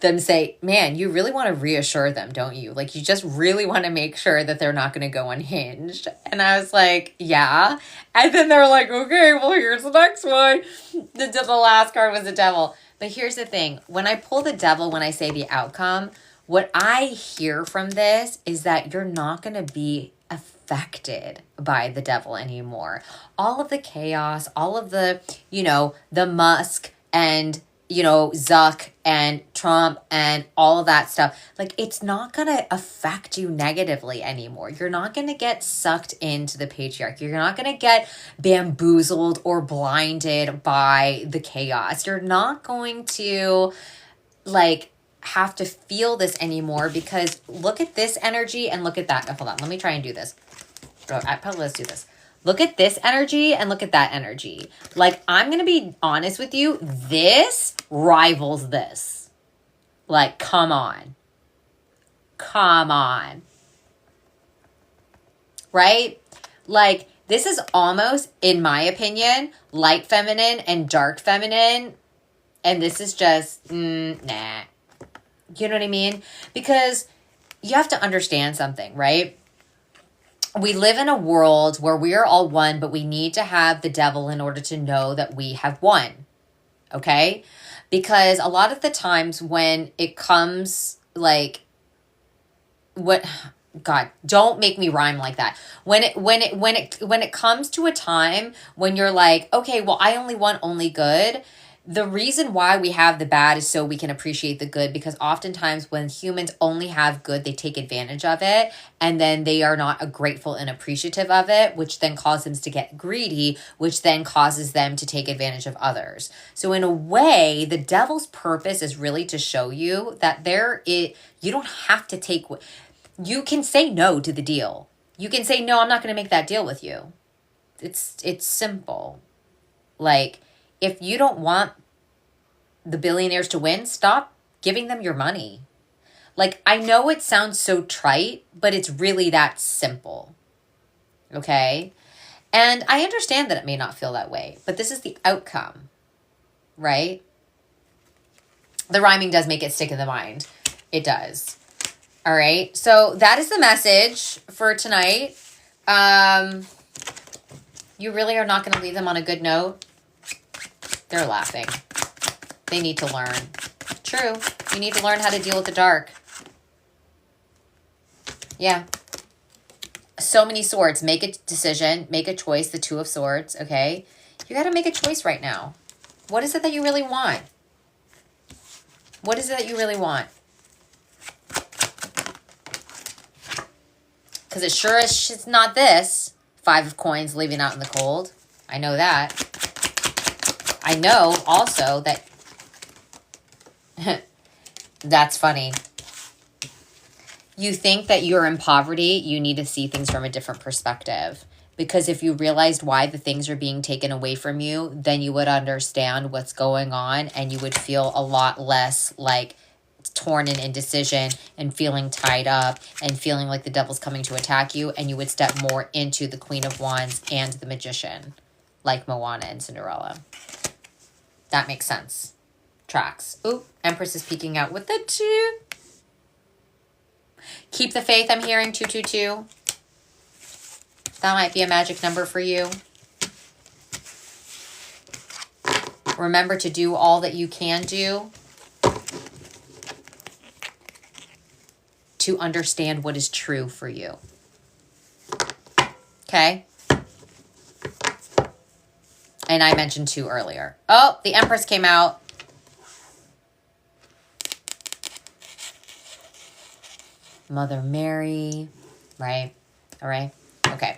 them say, man, you really want to reassure them, don't you? Like, you just really want to make sure that they're not going to go unhinged. And I was like, yeah. And then they're like, okay, well, here's the next one. The last card was the devil. But here's the thing. When I pull the devil, when I say the outcome, what I hear from this is that you're not going to be affected by the devil anymore. All of the chaos, all of the, the Musk and, Zuck and Trump and all of that stuff, like, it's not going to affect you negatively anymore. You're not going to get sucked into the patriarchy. You're not going to get bamboozled or blinded by the chaos. You're not going to, have to feel this anymore, because look at this energy and look at that. Hold on, let me try and do this. Let's do this. Look at this energy and look at that energy. Like, I'm going to be honest with you. This rivals this. Like, come on. Come on. Right? Like, this is almost, in my opinion, light feminine and dark feminine. And this is just, nah. You know what I mean? Because you have to understand something, right? We live in a world where we are all one, but we need to have the devil in order to know that we have won. Okay? Because a lot of the times when it comes, like, God, don't make me rhyme like that. When it comes to a time when you're like, okay, well, I only want only good. The reason why we have the bad is so we can appreciate the good, because oftentimes when humans only have good, they take advantage of it, and then they are not grateful and appreciative of it, which then causes them to get greedy, which then causes them to take advantage of others. So in a way, the devil's purpose is really to show you that you don't have to take... You can say no to the deal. You can say, no, I'm not going to make that deal with you. It's simple. Like, if you don't want the billionaires to win, stop giving them your money. Like, I know it sounds so trite, but it's really that simple. Okay? And I understand that it may not feel that way, but this is the outcome, right? The rhyming does make it stick in the mind. It does. All right. So that is the message for tonight. You really are not going to leave them on a good note. They're laughing. They need to learn. True. You need to learn how to deal with the dark. Yeah. So many swords. Make a decision. Make a choice. The Two of Swords. Okay. You got to make a choice right now. What is it that you really want? What is it that you really want? Because it sure as shit's not this. 5 of Coins leaving out in the cold. I know that. I know also that... That's funny. You think that you're in poverty, you need to see things from a different perspective. Because if you realized why the things are being taken away from you, then you would understand what's going on, and you would feel a lot less like torn in indecision and feeling tied up and feeling like the devil's coming to attack you, and you would step more into the Queen of Wands and the Magician, like Moana and Cinderella. That makes sense. Tracks. Ooh, Empress is peeking out with the 2. Keep the faith, I'm hearing 222. That might be a magic number for you. Remember to do all that you can do to understand what is true for you. Okay? And I mentioned 2 earlier. Oh, the Empress came out. Mother Mary. Right? All right? Okay.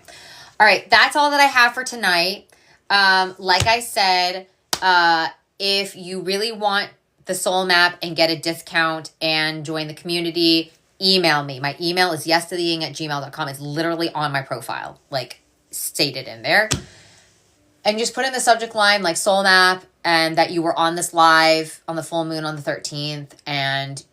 All right. That's all that I have for tonight. Like I said, if you really want the soul map and get a discount and join the community, email me. My email is yestotheying@gmail.com. It's literally on my profile, like stated in there. And just put in the subject line like soul map, and that you were on this live on the full moon on the 13th. And,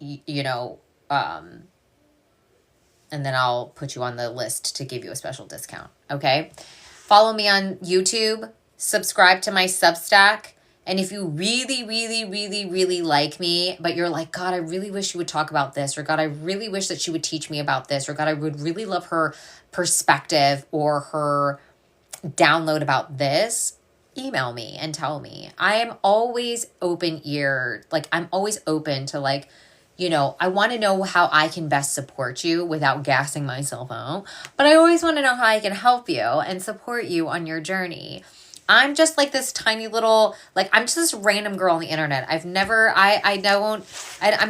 and then I'll put you on the list to give you a special discount. Okay. Follow me on YouTube. Subscribe to my Substack. And if you really, really, really, really like me, but you're like, God, I really wish you would talk about this, or God, I really wish that she would teach me about this, or God, I would really love her perspective or her download about this, email me and tell me. I am always open-eared. Like, I'm always open to, like, I want to know how I can best support you without gassing myself out. But I always want to know how I can help you and support you on your journey. I'm just like this tiny little, like, I'm just this random girl on the internet. I'm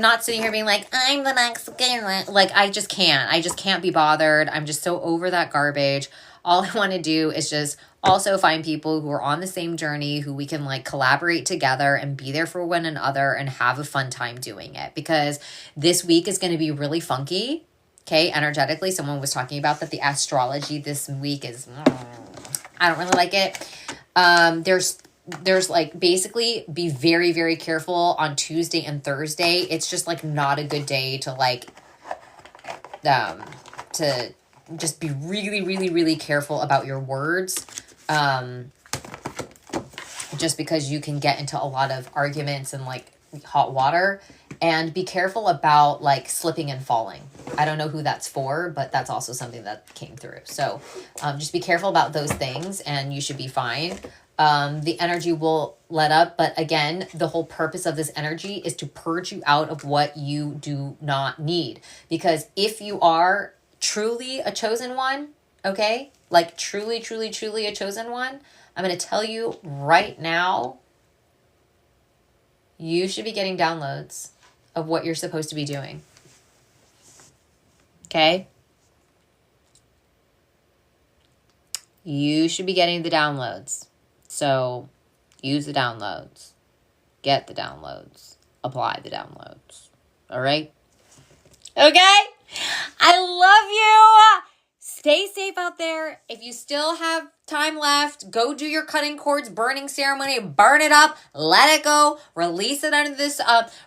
not sitting here being like, I'm the next girl. Like, I just can't be bothered. I'm just so over that garbage. All I want to do is just also find people who are on the same journey, who we can like collaborate together and be there for one another and have a fun time doing it. Because this week is going to be really funky. Okay. Energetically, someone was talking about that the astrology this week is, I don't really like it. There's like basically be very, very careful on Tuesday and Thursday. It's just like not a good day to like, to just be really, really, really careful about your words. Just because you can get into a lot of arguments and like hot water, and be careful about like slipping and falling. I don't know who that's for, but that's also something that came through. So just be careful about those things and you should be fine. The energy will let up, but again, the whole purpose of this energy is to purge you out of what you do not need. Because if you are truly a chosen one, okay, like truly, truly, truly a chosen one, I'm going to tell you right now, you should be getting downloads of what you're supposed to be doing. Okay? You should be getting the downloads. So use the downloads. Get the downloads. Apply the downloads. All right? Okay? I love you. Stay safe out there. If you still have time left, go do your cutting cords burning ceremony. Burn it up. Let it go. Release it under this.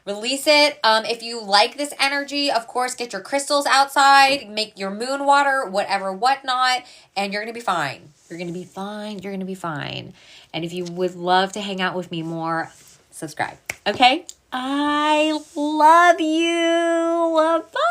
Release it. If you like this energy, of course, get your crystals outside. Make your moon water, whatever, whatnot. And you're going to be fine. You're going to be fine. You're going to be fine. And if you would love to hang out with me more, subscribe. Okay? I love you. Bye.